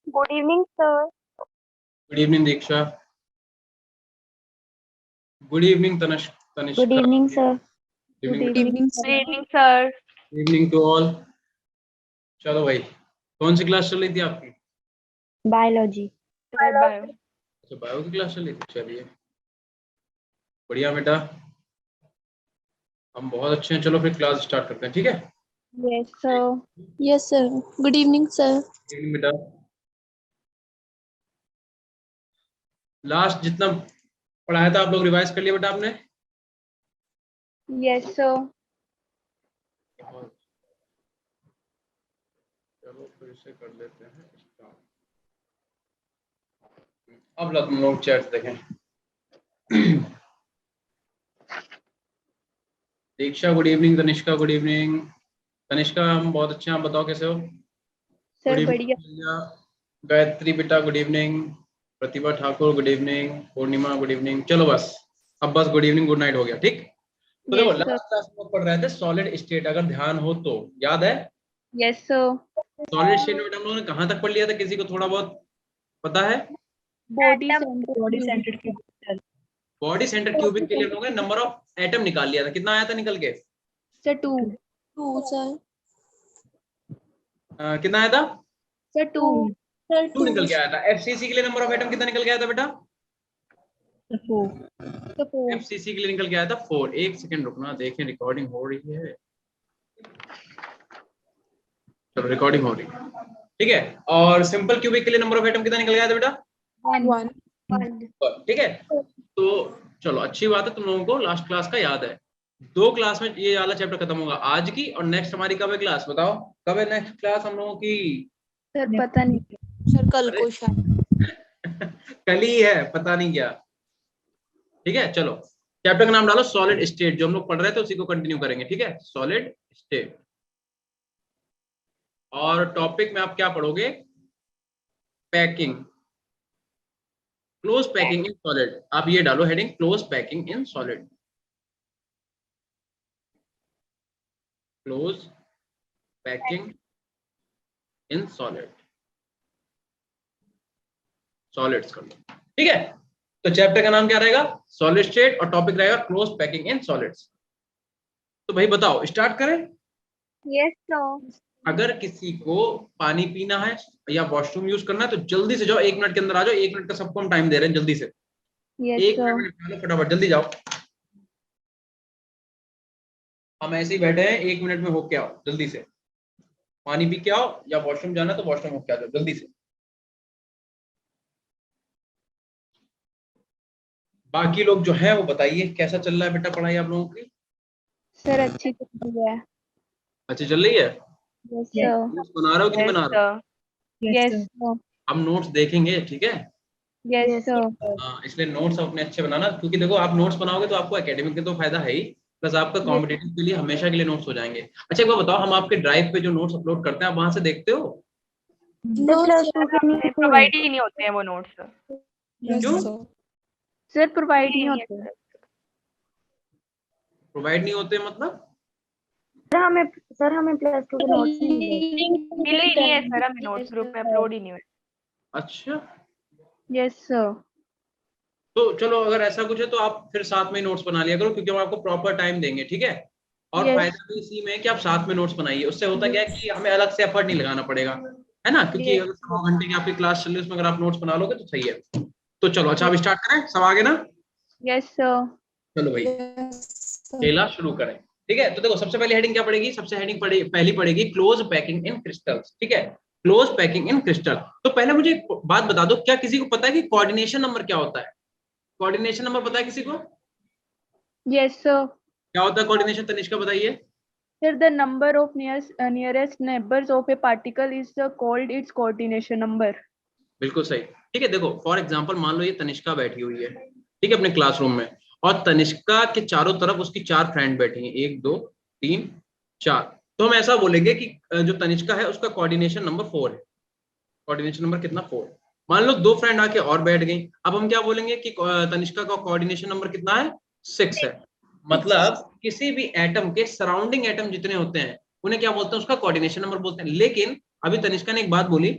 Good evening, sir. Good evening Diksha. Good evening Good Tanishka. evening, sir. Good Good evening. evening, Good sir. evening, sir. Evening to all. चलो भाई, कौन सी class चल रही थी आपकी? Biology. Sir, bio. अच्छा, bio की क्लास चल रही थी। चलिए बढ़िया बेटा, हम बहुत अच्छे हैं। चलो फिर क्लास स्टार्ट करते हैं, ठीक है? Yes, sir. Yes, sir. Good evening, sir. Evening बेटा। लास्ट जितना पढ़ाया था आप लोग रिवाइज कर लिया बेटा आपने? Yes, sir. चलो फिर से कर लेते हैं start। अब लोग चैट देखें। Diksha good evening, Tanishka good evening. Tanishka हम बहुत अच्छे हैं, आप बताओ कैसे हो? Sir, गुड बढ़िया. इवनिंग। गायत्री बेटा good evening. Pratibha Thakur good evening. Purnima good evening. चलो बस, अब बस गुड इवनिंग गुड नाइट हो गया, ठीक? तो देखो, Yes, sir. लास्ट क्लास में पढ़ रहे थे सॉलिड स्टेट, अगर ध्यान हो तो याद है? Yes, sir. सॉलिड स्टेट में हम लोगों ने कहाँ तक पढ़ लिया था, किसी को थोड़ा बहुत पता है? Body centered cubic. Body centre cubic के लिए हम लोगों ने नंबर ऑफ एटम निकाल लिया था। कितना आया था निकल के? Sir, 2. Sir. कितना आया था? Sir, 2. Sir, 2 निकल के आया था। एफसीसी के लिए नंबर ऑफ एटम कितना निकल के आया था बेटा? Sir, 4. Sir, 4. एफसीसी के लिए निकल के आया था 4। एक सेकंड रुकना, देखें रिकॉर्डिंग हो रही है। चलो रिकॉर्डिंग हो रही है, ठीक है। और सिंपल क्यूबिक के लिए नंबर ऑफ एटम कितना निकल गया था बेटा? 1. ठीक है। तो चलो अच्छी बात है, तुम लोगों को लास्ट क्लास का याद है। 2 क्लास में ये वाला चैप्टर खत्म होगा, आज की और नेक्स्ट हमारी कब है क्लास? बताओ कब है नेक्स्ट क्लास हम लोगों की? Sir, पता नहीं. Sir, कल को शायद. कल ही है, पता नहीं क्या। ठीक है, चलो चैप्टर का नाम डालो सॉलिड स्टेट। जो हम लोग पढ़ रहे थे उसी को कंटिन्यू करेंगे, ठीक है? Solid state. और टॉपिक में आप क्या पढ़ोगे? Packing, close packing in solid. आप ये डालो heading, close packing in solid. Close packing in solid, solids कर लो, ठीक है? तो चैप्टर का नाम क्या रहेगा? सॉलिड स्टेट, और टॉपिक रहेगा क्लोज पैकिंग इन सॉलिड्स। तो भाई बताओ, स्टार्ट करें? Yes, sir. अगर किसी को पानी पीना है या वॉशरूम यूज करना है तो जल्दी से जाओ, 1 मिनट के अंदर आ जाओ। 1 मिनट का सबको हम टाइम दे रहे हैं, जल्दी से। Yes, 1 sir. मिनट में निपटा लो फटाफट, जल्दी जाओ। हम ऐसे ही बैठे हैं, 1 मिनट में होके आओ जल्दी से। पानी पी के आओ, या वॉशरूम जाना तो वॉशरूम होके आ जाओ जल्दी से। बाकी लोग जो है वो बताइए, कैसा चल रहा है बेटा पढ़ाई आप लोगों की? Sir, अच्छी चल रही है. अच्छी चल रही है? Yes, sir. नोट्स बना रहे हो कि नहीं बना रहे हो? Yes, sir. हम नोट्स देखेंगे, ठीक है? Yes, sir. हाँ, इसलिए नोट्स अपने अच्छे बनाना, क्योंकि देखो आप नोट्स बनाओगे तो आपको एकेडमिक के तो फायदा है ही, प्लस आपका Yes. कॉम्पिटिटिव के लिए हमेशा के लिए नोट्स हो जाएंगे। अच्छा एक बार बताओ, हम आपके ड्राइव पे जो नोट्स अपलोड करते हैं आप वहां से देखते हो? No, Plus sir. 2 के नहीं प्रोवाइड ही नहीं होते हैं वो नोट्स. Yes, क्यों sir. Sir, provide नहीं नहीं होते. प्रोवाइड नहीं होते मतलब? सर हमें प्लस 2 के नोट्स नहीं मिले. मिले ही नहीं है सर, हमें नोट्स ग्रुप में अपलोड ही नहीं हुए. अच्छा, Yes, sir. तो चलो अगर ऐसा कुछ है तो आप फिर साथ में नोट्स बना लिया करो, क्योंकि हम आपको प्रॉपर टाइम देंगे, ठीक है? और Yes. फायदा भी इसी में है कि आप साथ में नोट्स बनाइए। उससे होता क्या है कि हमें अलग से एफर्ट नहीं लगाना पड़ेगा, है ना? क्योंकि Yes. अगर 9 घंटे की आपकी क्लास चल रही है, उसमें अगर आप नोट्स बना लोगे तो सही है। तो चलो अच्छा, अब स्टार्ट करें, सब आगे ना? Yes, sir. चलो भाई Yes, sir. खेला शुरू करें, ठीक है? तो देखो सबसे पहले हेडिंग क्या पड़ेगी? सबसे हेडिंग पहली पड़ेगी क्लोज पैकिंग इन क्रिस्टल्स, ठीक है? Close packing in crystal. तो पहले मुझे एक बात बता दो, क्या किसी को पता है कि कोऑर्डिनेशन नंबर क्या होता है? कोऑर्डिनेशन नंबर पता है किसी को? Yes, sir. क्या होता है कोऑर्डिनेशन? तनिष्का बताइए। Sir, the number of nearest neighbors of a particle is called its coordination number. बिल्कुल सही, ठीक है। देखो फॉर एग्जांपल मान लो ये तनिष्का बैठी हुई है, ठीक है, अपने क्लासरूम में, और तनिष्का के चारों तरफ उसकी 4 फ्रेंड बैठी हैं, 1 2 3 4। तो हम ऐसा बोलेंगे कि जो तनिष्का है उसका कोऑर्डिनेशन नंबर 4 है। कोऑर्डिनेशन नंबर कितना? 4। मान लो 2 फ्रेंड आके और बैठ गई, अब हम क्या बोलेंगे कि तनिष्का का कोऑर्डिनेशन नंबर कितना है? 6 है। मतलब किसी भी एटम के सराउंडिंग एटम जितने होते हैं उन्हें क्या बोलते हैं? उसका कोऑर्डिनेशन नंबर बोलते हैं। लेकिन अभी तनिष्का ने एक बात बोली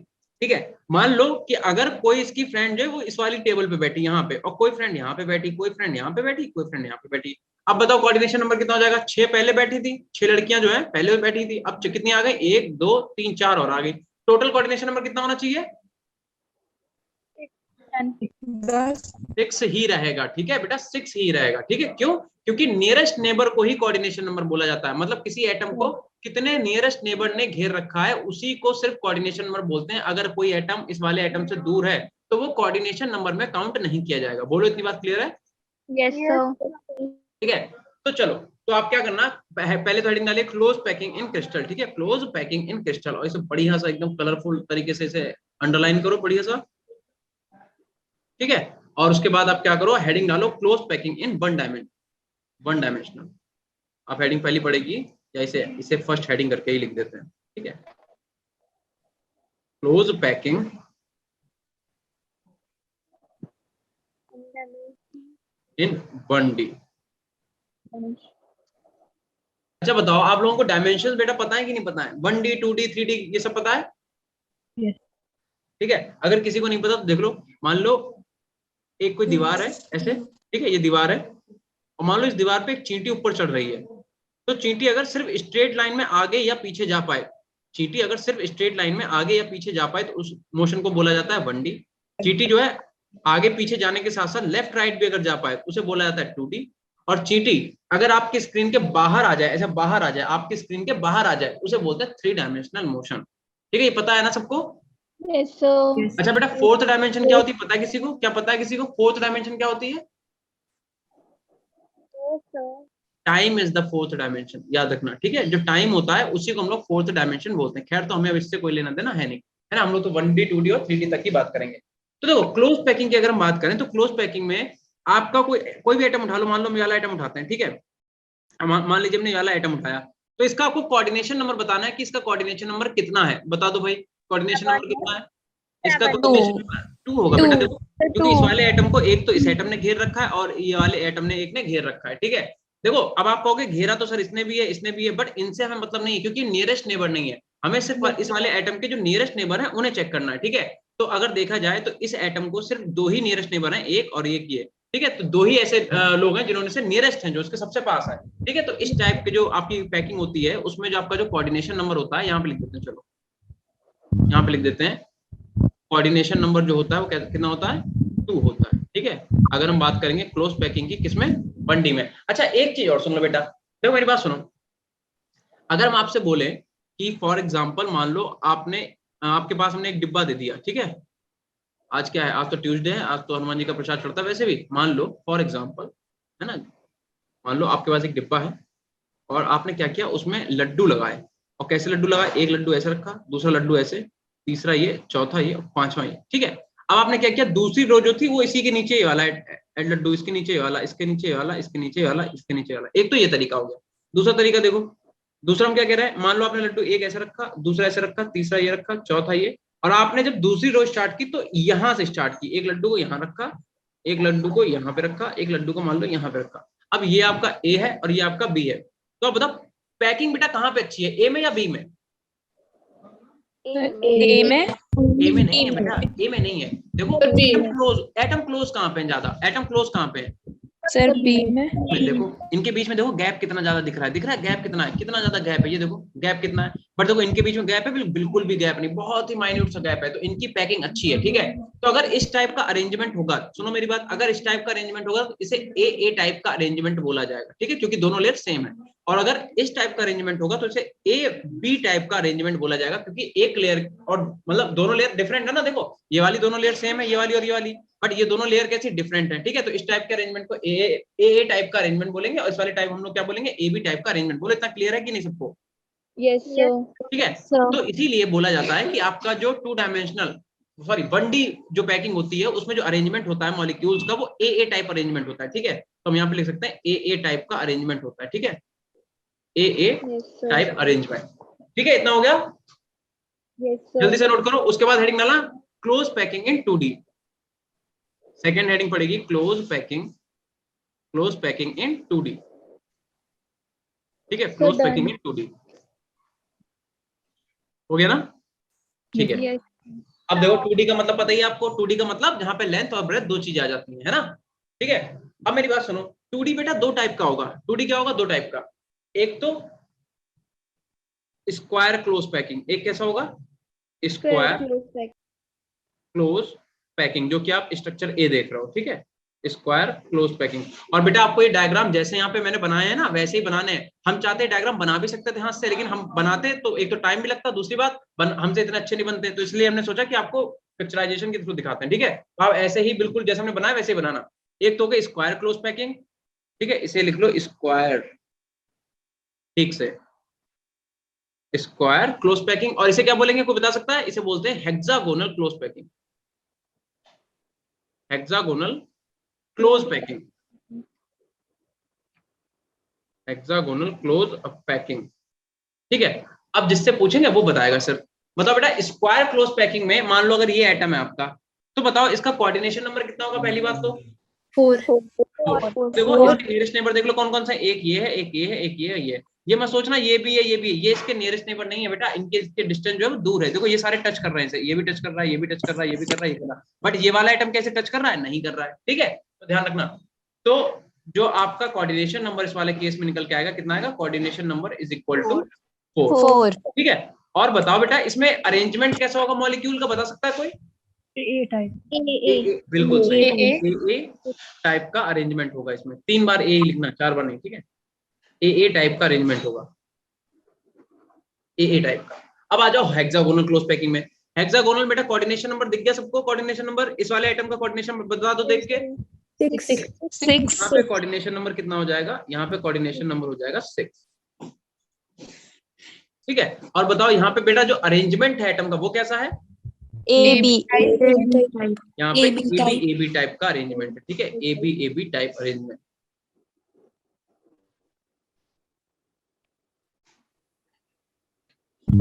ठीक है। मान लो कि अगर कोई इसकी फ्रेंड जो है वो इस वाली टेबल पे बैठी यहाँ पे, और कोई फ्रेंड यहाँ पे बैठी, कोई फ्रेंड यहाँ पे बैठी, कोई फ्रेंड यहाँ पे बैठी। अब बताओ कोऑर्डिनेशन नंबर कितना हो जाएगा? 6 पहले बैठी थी, 6 लड़कियां जो है पहले बैठी थी, अब कितनी आ गई? 1 2 3 4 और आ गई। टोटल कोऑर्डिनेशन नंबर कितना होना चाहिए? 6 ही रहेगा। ठीक है बेटा, 6 ही रहेगा। ठीक है, क्यों? क्योंकि नियरेस्ट नेबर को ही कोऑर्डिनेशन नंबर बोला जाता है। मतलब किसी एटम को कितने नियरेस्ट नेबर ने घेर रखा है उसी को सिर्फ कोऑर्डिनेशन नंबर बोलते हैं। अगर कोई एटम इस वाले एटम से दूर है तो वो कोऑर्डिनेशन नंबर में काउंट नहीं किया जाएगा। बोलो, इतनी बात क्लियर है? Yes, sir. ठीक है, तो चलो, तो आप क्या करना, पहले तो हेडिंग डालिए क्लोज पैकिंग इन क्रिस्टल। ठीक है, क्लोज पैकिंग इन क्रिस्टल, और इसे बढ़िया सा एकदम कलरफुल तरीके से इसे अंडरलाइन करो बढ़िया सा। ठीक है, और उसके बाद आप क्या करो, हेडिंग डालो close packing in one dimensional. आप हेडिंग पहली पड़ेगी, या इसे इसे फर्स्ट हेडिंग करके ही लिख देते हैं। ठीक है, क्लोज पैकिंग इन 1D। अच्छा बताओ, आप लोगों को डायमेंशंस बेटा पता है कि नहीं पता है? 1D 2D 3D ये सब पता है? Yes. ठीक है, अगर किसी को नहीं पता तो देख लो। मान लो एक कोई दीवार है ऐसे, ठीक है, ये दीवार है, और मान लो इस दीवार पे एक चींटी ऊपर चढ़ रही है। तो चींटी अगर सिर्फ स्ट्रेट लाइन में आगे या पीछे जा पाए, चींटी अगर सिर्फ स्ट्रेट लाइन में आगे या पीछे जा पाए तो उस मोशन को बोला जाता है 1D। चींटी जो है आगे पीछे जाने के साथ साथ लेफ्ट राइट भी अगर जा पाए तो उसे बोला जाता है 2D। और चींटी अगर आपकी स्क्रीन के बाहर आ जाए, ऐसा बाहर आ जाए, आपकी स्क्रीन के बाहर आ जाए, उसे बोलते हैं 3 डायमेंशनल मोशन। ठीक है, ये पता है ना सबको? Yes, sir. अच्छा बेटा, फोर्थ डायमेंशन क्या होती है पता है किसी को? क्या पता है किसी को फोर्थ डायमेंशन क्या होती है? Time is the fourth dimension, याद रखना। ठीक है, जो टाइम होता है उसी को हम लोग फोर्थ डायमेंशन बोलते हैं। खैर, तो हमें अब इससे कोई लेना देना है नहीं, है ना। हम लोग तो 1D 2D और 3D तक की बात करेंगे। तो देखो, क्लोज पैकिंग की अगर हम बात करें तो क्लोज पैकिंग में आपका कोई भी आइटम उठा लो। मान लो हम ये वाला आइटम उठाते हैं, ठीक है, मान लीजिए हमने ये वाला आइटम उठाया, तो इसका आपको कोऑर्डिनेशन नंबर बताना है कि इसका कोऑर्डिनेशन नंबर कितना है। बता दो भाई, कोऑर्डिनेशन नंबर कितना है इसका? कोऑर्डिनेशन नंबर 2 होगा बेटा। देखो, क्योंकि इस वाले एटम को एक तो इस एटम ने घेर रखा है और ये वाले एटम ने एक ने घेर रखा है। ठीक है, देखो, अब आप कहोगे घेरा तो सर इसने भी है इसने भी है, बट इनसे हमें मतलब नहीं है क्योंकि नियरेस्ट नेबर नहीं है। हमें सिर्फ इस वाले एटम के जो नियरेस्ट नेबर है उन्हें चेक करना है। ठीक है, तो अगर देखा जाए तो इस एटम को सिर्फ 2 ही नियरेस्ट नेबर है, एक और एक ये। ठीक है, तो 2 ही ऐसे लोग हैं जिन्होंने से नियरेस्ट हैं, जो उसके सबसे पास है। ठीक है, तो इस टाइप के जो आपकी पैकिंग होती है उसमें जो आपका जो कोऑर्डिनेशन नंबर होता है, यहाँ पे लिख देते हैं, चलो यहाँ पे लिख देते हैं। कोऑर्डिनेशन नंबर जो होता है वो कितना होता है? 2 होता है। ठीक है, अगर हम बात करेंगे क्लोज पैकिंग की, किसमें? 1D में। अच्छा, एक चीज और सुन लो बेटा, देखो मेरी बात सुनो। अगर हम आपसे बोले कि फॉर एग्जांपल मान लो आपके पास हमने एक डिब्बा दे दिया। ठीक है, आज क्या है? आज तो ट्यूसडे है, आज तो हनुमान जी का प्रसाद चढ़ता है। वैसे भी मान लो फॉर एग्जांपल, है ना, मान लो आपके पास एक डिब्बा है और आपने क्या किया, उसमें लड्डू लगाए। और कैसे लड्डू लगाए? एक लड्डू ऐसे रखा, दूसरा लड्डू ऐसे, तीसरा ये, चौथा ये, और पांचवा ये। ठीक है, अब आपने क्या किया, दूसरी रो जो थी वो इसी के नीचे ये वाला लड्डू, इसके नीचे ये वाला, इसके नीचे ये वाला, इसके नीचे ये वाला, इसके नीचे वाला। एक तो ये तरीका हो गया। दूसरा तरीका देखो, दूसरा हम क्या कह रहे हैं, मान लो आपने लड्डू एक ऐसे रखा, दूसरा ऐसे रखा, तीसरा ये रखा, चौथा ये, और आपने जब दूसरी रो स्टार्ट की तो यहां से स्टार्ट की। एक लड्डू को यहाँ रखा, एक लड्डू को यहाँ पे रखा, एक लड्डू को मान लो यहाँ पे रखा। अब ये आपका ए है और ये आपका बी है। तो अब बताओ पैकिंग बेटा कहाँ पे अच्छी है, ए में या बी में? A में ए में नहीं है बेटा, ए में नहीं है। देखो, एटम क्लोज कहाँ पे है? ज्यादा एटम क्लोज कहाँ पे है? सर बी में। देखो इनके बीच में, देखो गैप कितना ज्यादा दिख रहा है, दिख रहा है गैप कितना है, कितना ज्यादा गैप है, ये देखो गैप कितना है। बट देखो इनके बीच में गैप है, बिल्कुल भी गैप नहीं, बहुत ही माइन्यूट सा गैप है। तो इनकी पैकिंग अच्छी है। ठीक है, तो अगर इस टाइप का अरेंजमेंट होगा, सुनो मेरी बात, अगर इस टाइप का अरेंजमेंट होगा तो इसे ए टाइप का अरेंजमेंट बोला जाएगा। ठीक है, क्योंकि दोनों लेयर सेम है। और अगर इस टाइप का अरेंजमेंट होगा तो इसे ए बी टाइप का अरेंजमेंट बोला जाएगा, क्योंकि एक लेयर और मतलब दोनों लेयर डिफरेंट है ना। देखो ये वाली दोनों लेयर सेम है, ये वाली और ये वाली, बट ये दोनों लेयर कैसी डिफरेंट है। ठीक है, तो इस टाइप के अरेंजमेंट को ए टाइप का अरेंजमेंट बोलेंगे, और इस वाले टाइप हम लोग क्या बोलेंगे, ए बी टाइप का अरेंजमेंट। बोले, इतना क्लियर है कि नहीं सबको? Yes sir. ठीक है, तो इसीलिए बोला जाता है कि आपका जो 1D जो पैकिंग होती है उसमें जो अरेंजमेंट होता है मॉलिक्यूल्स का, वो ए टाइप अरेंजमेंट होता है। ठीक है, तो हम यहाँ पे लिख सकते हैं ए टाइप का अरेंजमेंट होता है। ठीक है, ए टाइप अरेंजमेंट। ठीक है, इतना हो गया? जल्दी से नोट करो। उसके बाद हेडिंग डाला close packing in 2D। Second heading पड़ेगी क्लोज पैकिंग इन 2D। ठीक है, क्लोज पैकिंग इन 2D हो गया ना? ठीक है, अब देखो 2D का मतलब पता ही है आपको, 2D का मतलब जहां पे लेंथ और ब्रेथ दो चीजें आ जाती है ना, ठीक है। अब मेरी बात सुनो, 2D बेटा दो टाइप का होगा। 2D क्या होगा? दो टाइप का। एक तो स्क्वायर क्लोज पैकिंग, एक कैसा होगा? Square square close pack. Close packing, जो कि आप स्ट्रक्चर ए देख रहे हो, ठीक है, स्क्वायर क्लोज पैकिंग। और बेटा आपको ये डायग्राम जैसे यहाँ पे मैंने बनाए हैं ना, वैसे ही बनाने हैं। हम चाहते हैं डायग्राम बना भी सकते थे हाथ से, लेकिन हम बनाते तो एक तो टाइम भी लगता, दूसरी बात हमसे इतने अच्छे नहीं बनते, तो इसलिए हमने सोचा कि आपको पिक्चराइजेशन के थ्रू दिखाते हैं, ठीक है। तो आप ऐसे ही बिल्कुल जैसे हमने बनाया वैसे ही बनाना। एक तो हो गया स्क्वायर क्लोज पैकिंग, ठीक है, इसे लिख लो स्क्वायर, ठीक से, स्क्वायर क्लोज पैकिंग। और इसे क्या बोलेंगे, कोई बता सकता है? इसे बोलते हैं hexagonal close packing, hexagonal close packing, hexagonal close packing, ठीक है। अब जिससे पूछेंगे वो बताएगा सर। बताओ बेटा, स्क्वायर क्लोज पैकिंग में मान लो अगर ये एटम है आपका, तो बताओ इसका कोऑर्डिनेशन नंबर कितना होगा? पहली बात तो 4 देखो इसके नियरेस्ट नेबर देख लो कौन कौन सा है। एक ये है, एक ये है, एक ये है, ये मत सोचना ये भी है, ये भी है, ये इसके नियरेस्ट नेबर नहीं है बेटा, इनके इसके डिस्टेंस जो है वो दूर है। देखो ये सारे टच कर रहे हैं इसे, ये भी टच कर रहा है, ये भी टच कर रहा है, ये भी कर रहा है, ये कर रहा है, बट ये वाला आइटम कैसे टच कर रहा है? नहीं कर रहा है, ठीक है, तो ध्यान रखना। तो जो आपका कोऑर्डिनेशन नंबर इस वाले केस में निकल के आएगा, कितना आएगा? Coordination number is equal to 4, ठीक है। और बताओ बेटा इसमें अरेंजमेंट कैसा होगा मॉलिक्यूल का, बता सकता है कोई? A type. बिल्कुल सही, A ए टाइप का अरेंजमेंट होगा इसमें। 3 बार ए ही लिखना, 4 बार नहीं, ठीक है। ए टाइप का अरेंजमेंट होगा, ए टाइप का। अब आ जाओ हेक्सागोनल क्लोज पैकिंग में। हेक्सागोनल बेटा कोऑर्डिनेशन नंबर दिख गया सबको? कोऑर्डिनेशन नंबर इस वाले आइटम का कोऑर्डिनेशन नंबर बता दो देख के। 6 यहाँ पे कोऑर्डिनेशन नंबर कितना हो जाएगा? यहाँ पे कोऑर्डिनेशन नंबर हो जाएगा 6, ठीक है। और बताओ यहाँ पे बेटा जो अरेंजमेंट है एटम का वो कैसा है? A B यहाँ पे ए बी टाइप का अरेंजमेंट है, ठीक है, A B type arrangement.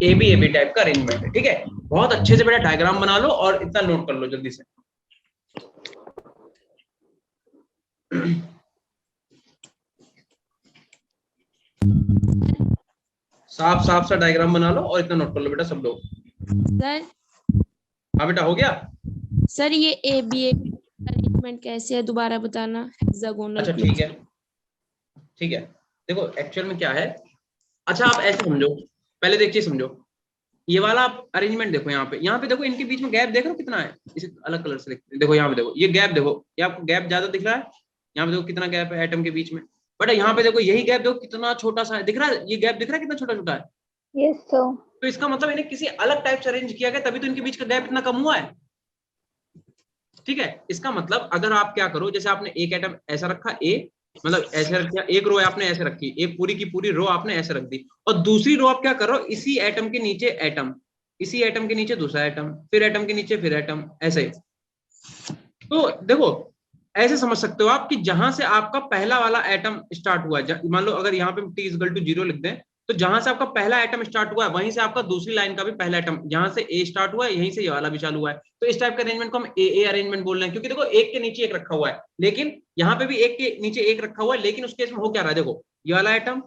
A B type का अरेंजमेंट है, ठीक है। बहुत अच्छे से बेटा डायग्राम बना लो और इतना नोट कर लो जल्दी से। साफ साफ सा डायग्राम बना लो और इतना नोट कर लो बेटा सब लोग। सर हाँ बेटा हो गया। सर ये ए बी अरेंजमेंट कैसे है दोबारा बताना। हेक्सागोनल अच्छा ठीक है, ठीक है। देखो एक्चुअल में क्या है, अच्छा आप ऐसे समझो, पहले तो एक चीज समझो, ये वाला आप अरेंजमेंट देखो, यहाँ पे देखो इनके बीच में गैप देख रहे हो कितना है? इसे अलग कलर से लिखते हैं, देखो यहाँ पे देखो ये गैप, देखो ये आपको गैप ज्यादा दिख रहा है? यहाँ पे देखो कितना गैप है एटम के बीच में, बट यहाँ पे देखो यही गैप देखो कितना छोटा सा है, दिख रहा है? ये गैप दिख रहा है कितना छोटा छोटा है? Yes, sir. तो इसका मतलब इन्हें किसी अलग टाइप से अरेंज किया गया, तभी तो इनके बीच का गैप इतना कम हुआ है, ठीक है। इसका मतलब अगर आप क्या करो, जैसे आपने एक एटम ऐसा रखा ए, मतलब ऐसे रखा, एक रो आपने ऐसे रखी, एक पूरी की पूरी रो आपने ऐसे रख दी, और दूसरी रो आप क्या करो, इसी एटम के नीचे एटम, इसी एटम के नीचे दूसरा एटम, फिर एटम के नीचे फिर एटम, ऐसे। तो देखो ऐसे समझ सकते हो आप कि जहां से आपका पहला वाला एटम स्टार्ट हुआ है, मान लो अगर यहाँ पे t इक्वल टू 0 लिख दें, तो जहां से आपका पहला एटम स्टार्ट हुआ है वहीं से आपका दूसरी लाइन का भी पहला एटम, जहां से ए स्टार्ट हुआ है यहीं से ये वाला भी चालू हुआ है। तो इस टाइप के अरेंजमेंट को हम ए अरेंजमेंट बोल रहे हैं, क्योंकि देखो एक के नीचे एक रखा हुआ है, लेकिन यहाँ पे भी एक के नीचे एक रखा हुआ है, लेकिन उस केस में हो क्या रहा है, देखो ये वाला एटम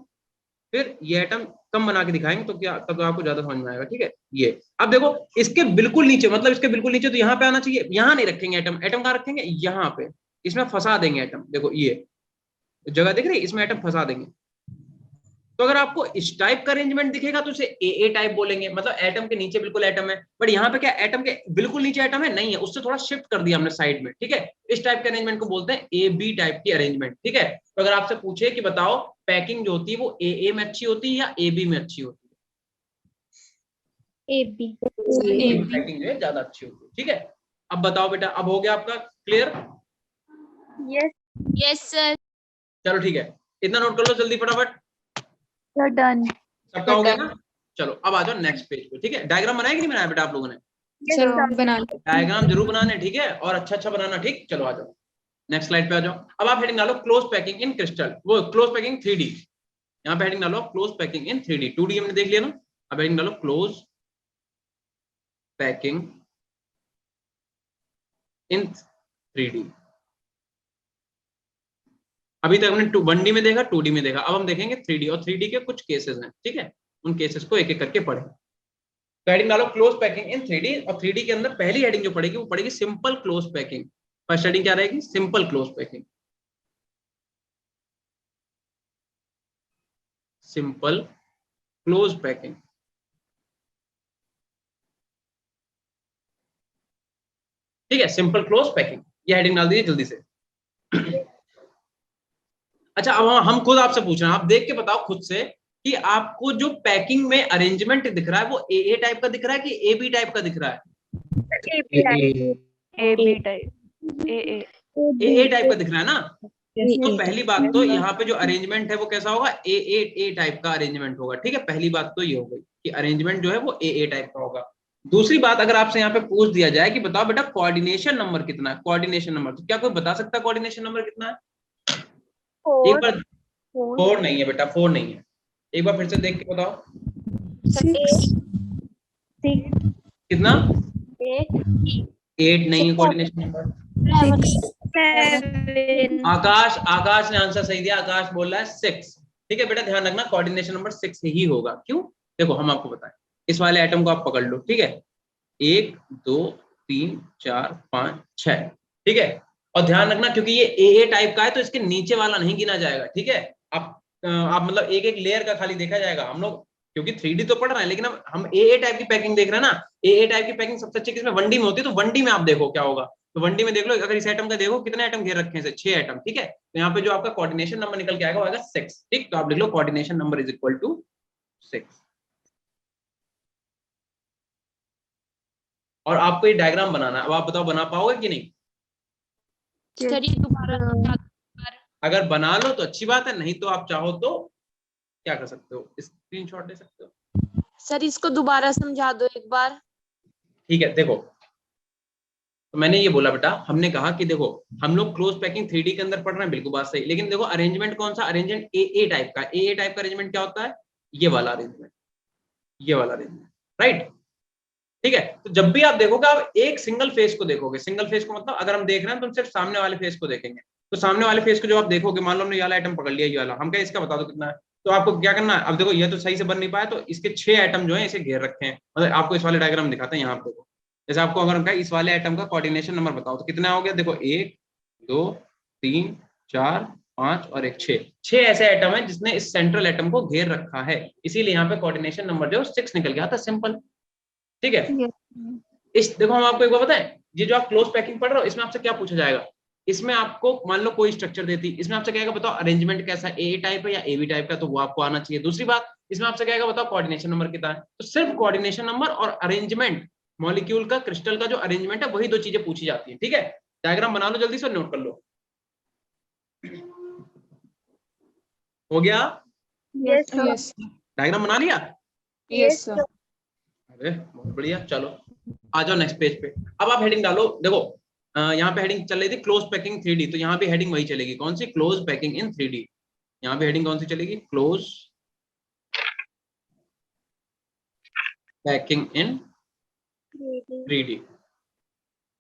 फिर ये एटम कम बना के दिखाएंगे तो क्या, तब आपको ज्यादा समझ में आएगा, ठीक है। ये अब देखो इसके बिल्कुल नीचे, मतलब इसके बिल्कुल नीचे तो यहाँ पे आना चाहिए, यहाँ नहीं रखेंगे एटम, एटम कहाँ रखेंगे? यहाँ पे, इसमें फंसा देंगे एटम, देखो ये जगह दिख रही है, इसमें एटम फंसा देंगे। तो अगर आपको इस टाइप का अरेंजमेंट दिखेगा तो इसे ए टाइप बोलेंगे, मतलब एटम के नीचे बिल्कुल एटम है, बट यहाँ पे क्या एटम के बिल्कुल नीचे एटम है? नहीं है, उससे थोड़ा शिफ्ट कर दिया हमने साइड में, ठीक है। इस टाइप के अरेंजमेंट को बोलते हैं ए बी टाइप की अरेंजमेंट, ठीक है। तो अगर आपसे पूछे कि बताओ पैकिंग जो होती है वो ए में अच्छी होती है या ए बी में अच्छी होती है? AB. पैकिंग जो है ज्यादा अच्छी होती है, ठीक है। अब बताओ बेटा, अब हो गया आपका क्लियर? Yes, yes sir. चलो ठीक है, इतना नोट कर लो जल्दी फटाफट, sir, done. सबका हो गया ना? चलो अब आ जाओ नेक्स्ट पेज पे, ठीक है। डायग्राम बनाया कि नहीं बनाया बेटा आप लोगों ने? Yes, sir sir. बना लो। डायग्राम जरूर बनाने, ठीक है, और अच्छा बनाना, ठीक। चलो आ जाओ नेक्स्ट स्लाइड पे आ जाओ। अब आप हेडिंग डालो क्लोज पैकिंग इन क्रिस्टल, वो क्लोज पैकिंग 3D, यहाँ पे हेडिंग डालो close packing in 3D। 2D हमने देख लिया ना, अब हेडिंग डालो क्लोज पैकिंग इन 3D। अभी तक हमने 1D में देखा, 2D में देखा, अब हम देखेंगे 3D, और 3D के कुछ केसेस हैं, ठीक है, उन केसेस को एक एक करके पढ़ें। तो हेडिंग डालो क्लोज पैकिंग इन 3D, और 3D के अंदर पहली हेडिंग जो पड़ेगी वो पड़ेगी simple close packing. First heading क्या रहेगी? Simple close packing. Simple close packing. ठीक है, सिंपल क्लोज पैकिंग, ये हेडिंग डाल दीजिए जल्दी से। अच्छा, अब हम खुद आपसे पूछ रहे हैं, आप देख के बताओ खुद से कि आपको जो पैकिंग में अरेंजमेंट दिख रहा है वो ए टाइप का दिख रहा है कि ए बी टाइप का दिख रहा है? A B type, A type का दिख रहा है ना। तो पहली बात तो यहाँ पे जो अरेंजमेंट है वो कैसा होगा? ए टाइप का अरेंजमेंट होगा। ठीक है, पहली बात तो ये हो गई कि अरेंजमेंट जो है वो ए टाइप का होगा। दूसरी बात, अगर आपसे यहाँ पे पूछ दिया जाए कि बताओ बेटा कोऑर्डिनेशन नंबर कितना है, कोऑर्डिनेशन नंबर, तो क्या कोई बता सकता है कोऑर्डिनेशन नंबर कितना है? एक बार 4 नहीं है बेटा, 4 नहीं है, एक बार फिर से देख के बताओ। 6 कितना? 8 नहीं है कोऑर्डिनेशन नंबर। आकाश ने आंसर सही दिया, आकाश बोल रहा है 6। ठीक है बेटा, ध्यान रखना कोऑर्डिनेशन नंबर 6 ही होगा। क्यों? देखो हम आपको बताएं, इस वाले आइटम को आप पकड़ लो। ठीक है, 1 2 3 4 5 6। ठीक है, और ध्यान रखना क्योंकि ये ए टाइप का है तो इसके नीचे वाला नहीं गिना जाएगा। ठीक है, आप मतलब एक एक लेयर का खाली देखा जाएगा। हम लोग क्योंकि 3D तो पढ़ रहे हैं, लेकिन अब हम ए टाइप की पैकिंग देख रहे हैं ना। ए टाइप की पैकिंग सबसे अच्छी किसमें? 1D में होती है। तो 1D में आप देखो क्या होगा, तो 1D में देख लो, अगर इस आइटम का देखो कितने आइटम घेर रखे हैं? 6 आइटम। ठीक है, तो यहाँ पे जो आपका कोऑर्डिनेशन नंबर निकल के आएगा वो आएगा 6। ठीक, तो आप लिख लो coordination number is equal to 6। और आपको ये डायग्राम बनाना है, अब आप बताओ बना पाओगे कि नहीं? सर ये दोबारा समझा दो एक बार। अगर बना लो तो अच्छी बात है, नहीं तो आप चाहो तो क्या कर सकते हो, स्क्रीनशॉट ले सकते हो। सर इसको दोबारा समझा दो एक बार। ठीक है, देखो तो मैंने ये बोला बेटा, हमने कहा कि देखो हम लोग क्लोज पैकिंग 3D के अंदर पढ़ रहे हैं, बिल्कुल बात सही, लेकिन देखो अरेंजमेंट कौन सा? अरेंजमेंट ए टाइप का। ए टाइप का अरेंजमेंट क्या होता है? ये वाला अरेंजमेंट, ये वाला अरेंजमेंट, राइट। ठीक है, तो जब भी आप देखोगे आप एक सिंगल फेस को देखोगे। सिंगल फेस को मतलब अगर हम देख रहे हैं तो हम सिर्फ सामने वाले फेस को देखेंगे। तो सामने वाले फेस को जो आप देखोगे, मान लो हमने ये वाला आइटम पकड़ लिया, ये वाला, हम क्या इसका बता दो कितना है, तो आपको क्या करना है? अब देखो ये तो सही से बन नहीं पाया, तो इसके 6 आइटम जो है इसे घेर रखे हैं। मतलब आपको इस वाले डायग्राम दिखाते हैं, यहाँ पे देखो, जैसे आपको अगर हम कहें इस वाले आइटम का कोऑर्डिनेशन नंबर बताओ, तो कितना हो गया? देखो 1 2 3 4 5 और 1 6 ऐसे आइटम है जिसने इस सेंट्रल आइटम को घेर रखा है, इसीलिए यहाँ पे कोऑर्डिनेशन नंबर जो 6 निकल गया था, सिंपल। ठीक है, इस देखो हम आपको एक बार बताएं, ये जो आप क्लोज पैकिंग पढ़ रहे हो इसमें आपसे क्या पूछा जाएगा? इसमें आपको मान लो कोई स्ट्रक्चर देती, इसमें आपसे कहेगा बताओ अरेंजमेंट कैसा है, ए टाइप है या ए बी टाइप का, तो वो आपको आना चाहिए। दूसरी बात, इसमें आपसे कहेगा बताओ कोऑर्डिनेशन नंबर कितना है, तो सिर्फ कोऑर्डिनेशन नंबर और अरेंजमेंट, मॉलिक्यूल का, क्रिस्टल का जो अरेंजमेंट है, वही 2 चीजें पूछी जाती है। ठीक है, डायग्राम बना लो जल्दी से, नोट कर लो। हो गया? यस डायग्राम बना लिया? यस अरे बहुत बढ़िया, चलो आ जाओ नेक्स्ट पेज पे। अब आप हेडिंग डालो। देखो यहाँ पे हेडिंग चल रही थी क्लोज पैकिंग 3D, तो यहाँ पे हेडिंग वही चलेगी, कौन सी? Close packing in 3D। यहाँ पे हेडिंग कौन सी चलेगी? Close packing in 3D।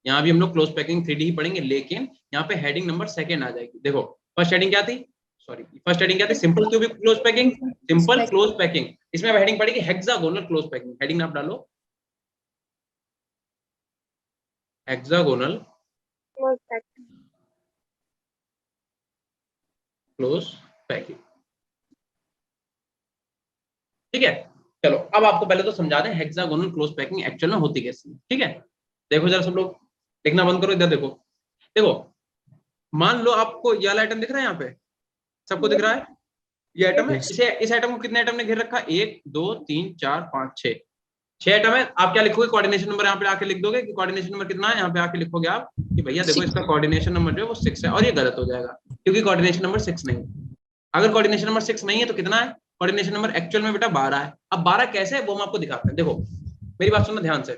यहाँ भी हम लोग क्लोज पैकिंग 3D ही पढ़ेंगे, लेकिन यहाँ पे हेडिंग नंबर 2 आ जाएगी। देखो फर्स्ट हेडिंग क्या थी? सॉरी, फर्स्ट हेडिंग क्या थी? Simple cubic close packing, simple close packing. इसमें अब हेडिंग पड़ेगी हेक्सागोनल क्लोज पैकिंग। हेडिंग आप डालो हेक्सागोनल क्लोज पैकिंग। ठीक है, चलो अब आपको पहले तो समझा दें हेक्सागोनल क्लोज पैकिंग एक्चुअल में होती कैसी है। ठीक है, देखो जरा सब लोग लिखना बंद करो, इधर देखो। देखो मान लो आपको ये वाला आइटम दिख रहा है, यहाँ पे सबको दिख रहा है, ये आइटम है। इस आइटम को कितने आइटम ने घेर रखा? 1 2 3 4 5 6 आइटम है। आप क्या लिखोगे? कोऑर्डिनेशन नंबर यहाँ पे आके लिख दोगे कि कोऑर्डिनेशन नंबर कितना है। यहाँ पे आके लिखोगे आप कि भैया देखो इसका कोऑर्डिनेशन नंबर जो है वो 6 है, और ये गलत हो जाएगा क्योंकि कोऑर्डिनेशन नंबर 6 नहीं है। अगर कोऑर्डिनेशन नंबर 6 नहीं है तो कितना है? कोऑर्डिनेशन नंबर एक्चुअल में बेटा 12 है। अब 12 कैसे है वो हम आपको दिखाते हैं। देखो मेरी बात सुनना ध्यान से,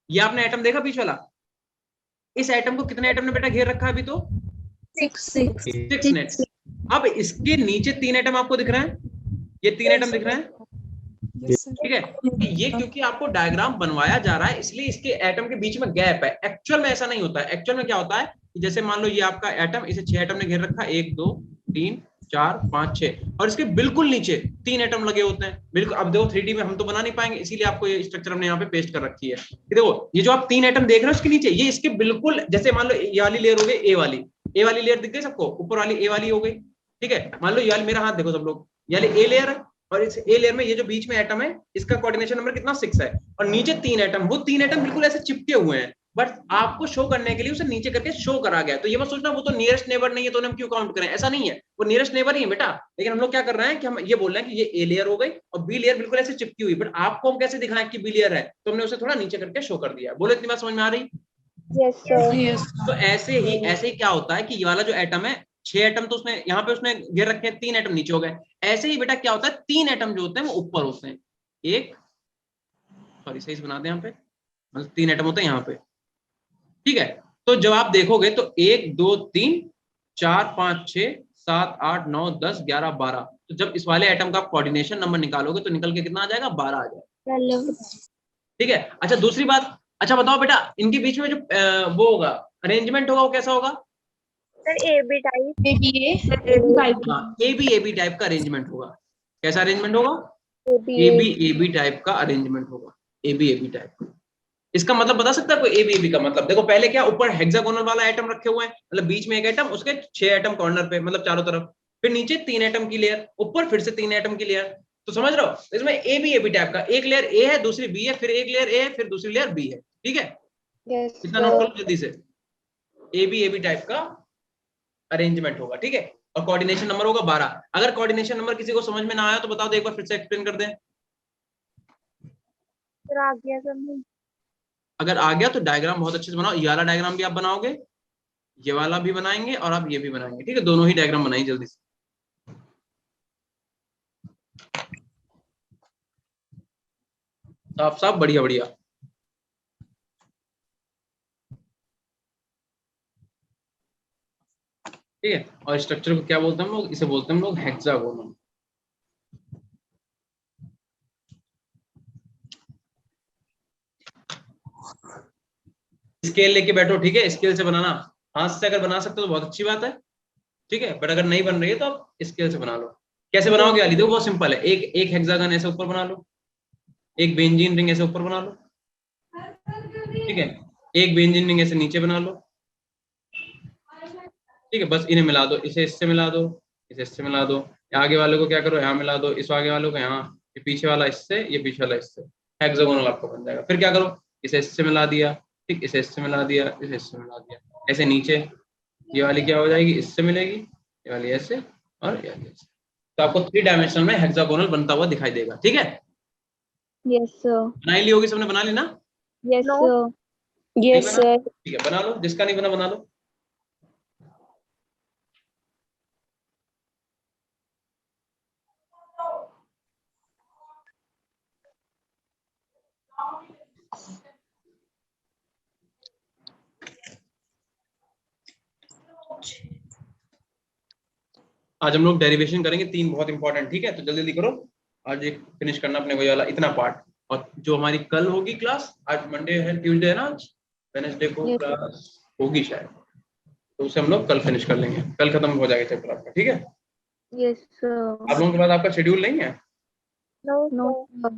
ये आपने आइटम देखा बीच वाला, इस आइटम को कितने आइटम ने बेटा घेर रखा है अभी? तो 6 ने। अब इसके नीचे 3 आइटम आपको दिख रहे हैं, ये 3 आइटम दिख रहे हैं। ठीक है, ये क्योंकि आपको डायग्राम बनवाया जा रहा है इसलिए इसके एटम के बीच में गैप है। एक्चुअल में ऐसा नहीं होता है। एक्चुअल में क्या होता है कि जैसे मान लो ये आपका एटम, इसे 6 एटम ने घेर रखा, 1 2 3 4 5 6 और इसके बिल्कुल नीचे 3 एटम लगे होते हैं। बिल्कुल, अब देखो 3D में हम तो बना नहीं पाएंगे, इसीलिए आपको ये स्ट्रक्चर हमने यहाँ पे पेस्ट कर रखी है। ये देखो, ये जो आप 3 एटम देख रहे हो इसके नीचे, ये इसके बिल्कुल, जैसे मान लो ये वाली लेयर हो गई ए वाली लेयर दिख गई सबको, ऊपर वाली ए वाली हो गई, ठीक है। मान लो ये वाली, मेरा हाथ देखो सब लोग, ये वाली ए लेयर है और इस ए लेयर में ये जो बीच में एटम है इसका कोऑर्डिनेशन नंबर कितना 6 है, और नीचे 3 एटम, वो 3 एटम बिल्कुल ऐसे चिपके हुए हैं, बट आपको शो करने के लिए उसे नीचे करके शो करा गया। तो ये मत सोचना वो तो नियरेस्ट नेबर नहीं है तो हम क्यों काउंट करें, ऐसा नहीं है, वो नियरेस्ट नेबर ही है बेटा। लेकिन हम लोग क्या कर रहे हैं कि हम ये बोल रहे हैं कि ये ए लेयर हो गई और बी लेयर बिल्कुल ऐसे चिपकी हुई, बट आपको हम कैसे दिखाएं कि बी लेयर है, तो हमने उसे थोड़ा नीचे करके शो कर दिया। बोलो, इतनी बात समझ में आ रही? Yes, sir. यस तो ऐसे ही क्या होता है कि ये वाला जो एटम है, 6 एटम तो उसने यहाँ पे उसने घेर रखे हैं, 3 एटम नीचे हो गए। ऐसे ही बेटा क्या होता है, 3 एटम जो होते हैं वो ऊपर होते हैं, एक सॉरी सही से बना दें यहाँ पे, मतलब 3 एटम होते हैं यहाँ पे, ठीक है। तो जब आप देखोगे तो 1 2 3 4 5 6 7 8 9 10 11 12, तो जब इस वाले एटम का कोऑर्डिनेशन नंबर निकालोगे तो निकल के कितना आ जाएगा, 12 आ जाएगा, ठीक है। अच्छा दूसरी बात, अच्छा बताओ बेटा, इनके बीच में जो वो होगा, अरेंजमेंट होगा, वो कैसा होगा? Sir, AB type. A B type का अरेंजमेंट होगा। कैसा अरेंजमेंट होगा? AB. ए बी टाइप का अरेंजमेंट होगा, ए बी टाइप का। इसका मतलब बता सकता है कोई? ए बी का मतलब देखो, पहले क्या, ऊपर हेक्सागोनल वाला एटम रखे हुए हैं, मतलब बीच में एक एटम, उसके 6 एटम कॉर्नर पे, मतलब चारों तरफ, फिर नीचे 3 एटम की लेयर, ऊपर फिर से 3 एटम की लेयर। तो समझ रहे हो, इसमें ए बी टाइप का, एक लेयर ए है, दूसरी बी है, फिर एक लेयर ए है, फिर दूसरी लेयर बी है, ठीक है। Yes, इतना नोट sir. करो जल्दी से, ए बी टाइप का अरेंजमेंट होगा, ठीक है। और कोऑर्डिनेशन नंबर होगा 12। अगर कोऑर्डिनेशन नंबर किसी को समझ में ना आया तो बताओ, एक बार फिर से एक्सप्लेन कर दें। Sir, आ गया समझ. अगर आ गया तो डायग्राम बहुत अच्छे से बनाओ, ये वाला डायग्राम भी आप बनाओगे, ये वाला भी बनाएंगे और आप ये भी बनाएंगे, ठीक है। दोनों ही डायग्राम बनाइए जल्दी से। साफ साफ, बढ़िया बढ़िया। ठीक है, और स्ट्रक्चर को क्या बोलते हैं हम लोग? इसे बोलते हैं हम लोग हेक्सागोनल। स्केल लेके बैठो, ठीक है, स्केल से बनाना। हाथ से अगर बना सकते हो तो बहुत अच्छी बात है, ठीक है, बट अगर नहीं बन रही है तो आप स्केल से बना लो। कैसे बनाओगे वाली, देखो बहुत सिंपल है, एक हेक्सागन ऐसे ऊपर बना लो, एक बेंजीन रिंग ऐसे ऊपर बना लो, ठीक है, एक बेंजीन रिंग ऐसे नीचे बना लो, ठीक है। बस इन्हें मिला दो, इसे इससे मिला दो, इसे इससे मिला दो, आगे वाले को क्या करो, यहाँ मिला दो, इस आगे वाले को यहाँ, ये पीछे वाला इससे, ये पीछे वाला इससे, हेक्सागोनल आपको बन जाएगा। फिर क्या करो, इसे इससे मिला दिया, ठीक, इसे इससे मिला दिया, इसे इससे मिला दिया, ऐसे नीचे ये वाली क्या हो जाएगी, इससे मिलेगी, ये वाली ऐसे और ये वाली ऐसे। तो आपको 3 डायमेंशन में हेक्सागोनल बनता हुआ दिखाई देगा, ठीक है। Yes, sir. बनाई ली होगी सबने, बना ली ना? Yes, No. sir. नहीं Yes, बना? sir. ठीक है, बना लो, जिसका नहीं बना बना लो। आज हम लोग डेरिवेशन करेंगे 3, बहुत इंपॉर्टेंट, ठीक है। तो जल्दी जल्दी करो, आज एक फिनिश करना अपने वही वाला इतना पार्ट। और जो हमारी कल होगी क्लास, आज मंडे है, ट्यूसडे है ना, आज वेडनेसडे को Yes. क्लास होगी शायद, तो उसे हम लोग कल फिनिश कर लेंगे, कल खत्म हो जाएगा चैप्टर आपका, ठीक है। Yes, sir. आप लोगों के पास आपका शेड्यूल नहीं है? No, No, sir.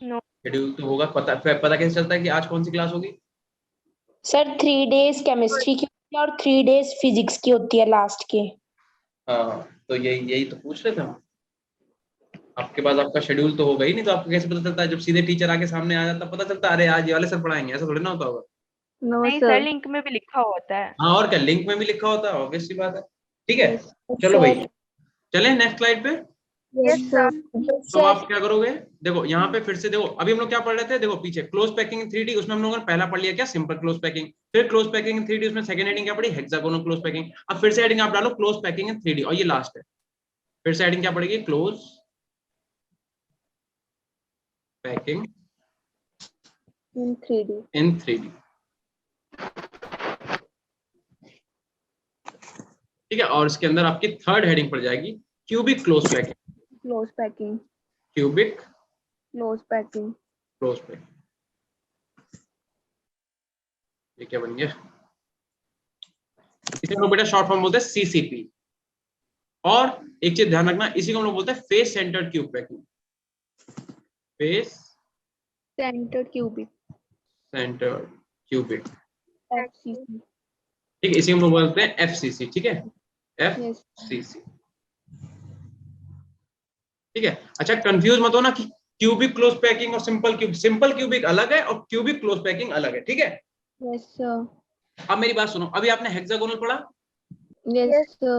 no. Schedule तो होगा, पता कैसे चलता है कि आज कौन सी क्लास होगी? सर 3 days केमिस्ट्री की होती है और 3 days फिजिक्स की होती है लास्ट के। हाँ, तो यही यही तो पूछ रहे थे हम। आपके पास आपका शेड्यूल तो होगा ही नहीं, तो आपको कैसे पता चलता है? जब सीधे टीचर आके सामने आ जाता पता चलता, अरे आज ये वाले सर पढ़ाएंगे, ऐसा थोड़ी ना होता होगा। No, नहीं sir. सर, लिंक में भी लिखा होता है. हाँ, और क्या, लिंक में भी लिखा होता है, ऑब्वियस सी बात है, ठीक है। Yes, चलो भाई, sir. चले नेक्स्ट स्लाइड पे। Yes, sir. Yes, तो sir. आप क्या करोगे, देखो यहाँ पे फिर से देखो, अभी हम लोग क्या पढ़ रहे थे, देखो पीछे क्लोज पैकिंग इन 3D, उसमें हम लोगों ने पहला पढ़ लिया क्या, सिंपल क्लोज पैकिंग। फिर क्लोज पैकिंग इन 3D, उसमें सेकंड हेडिंग क्या पड़ी, हेक्सागोनल क्लोज पैकिंग। अब फिर से हेडिंग आप डालो क्लोज पैकिंग इन 3D, और ये लास्ट है। फिर से हेडिंग क्या पड़ेगी, close packing In 3D. In 3D, ठीक है। और इसके अंदर आपकी थर्ड हेडिंग पड़ जाएगी cubic close packing, Close packing. Cubic Close packing. Close packing. ये क्या बन गया, इसे हम लोग बेटा शॉर्ट फॉर्म बोलते हैं CCP। और एक चीज ध्यान रखना, इसी को हम लोग बोलते हैं face centred cube packing, face Centered cubic. Centred cubic, FCC. ठीक है, इसी को हम लोग बोलते हैं एफसीसी, ठीक है, Yes. एफसीसी, ठीक है। अच्छा कंफ्यूज मत होना कि क्यूबिक क्लोज पैकिंग और सिंपल क्यूबिक अलग है और क्यूबिक क्लोज पैकिंग अलग है, ठीक है। Yes, sir. अब मेरी बात सुनो, अभी आपने हेक्सागोनल पढ़ा, Yes, sir.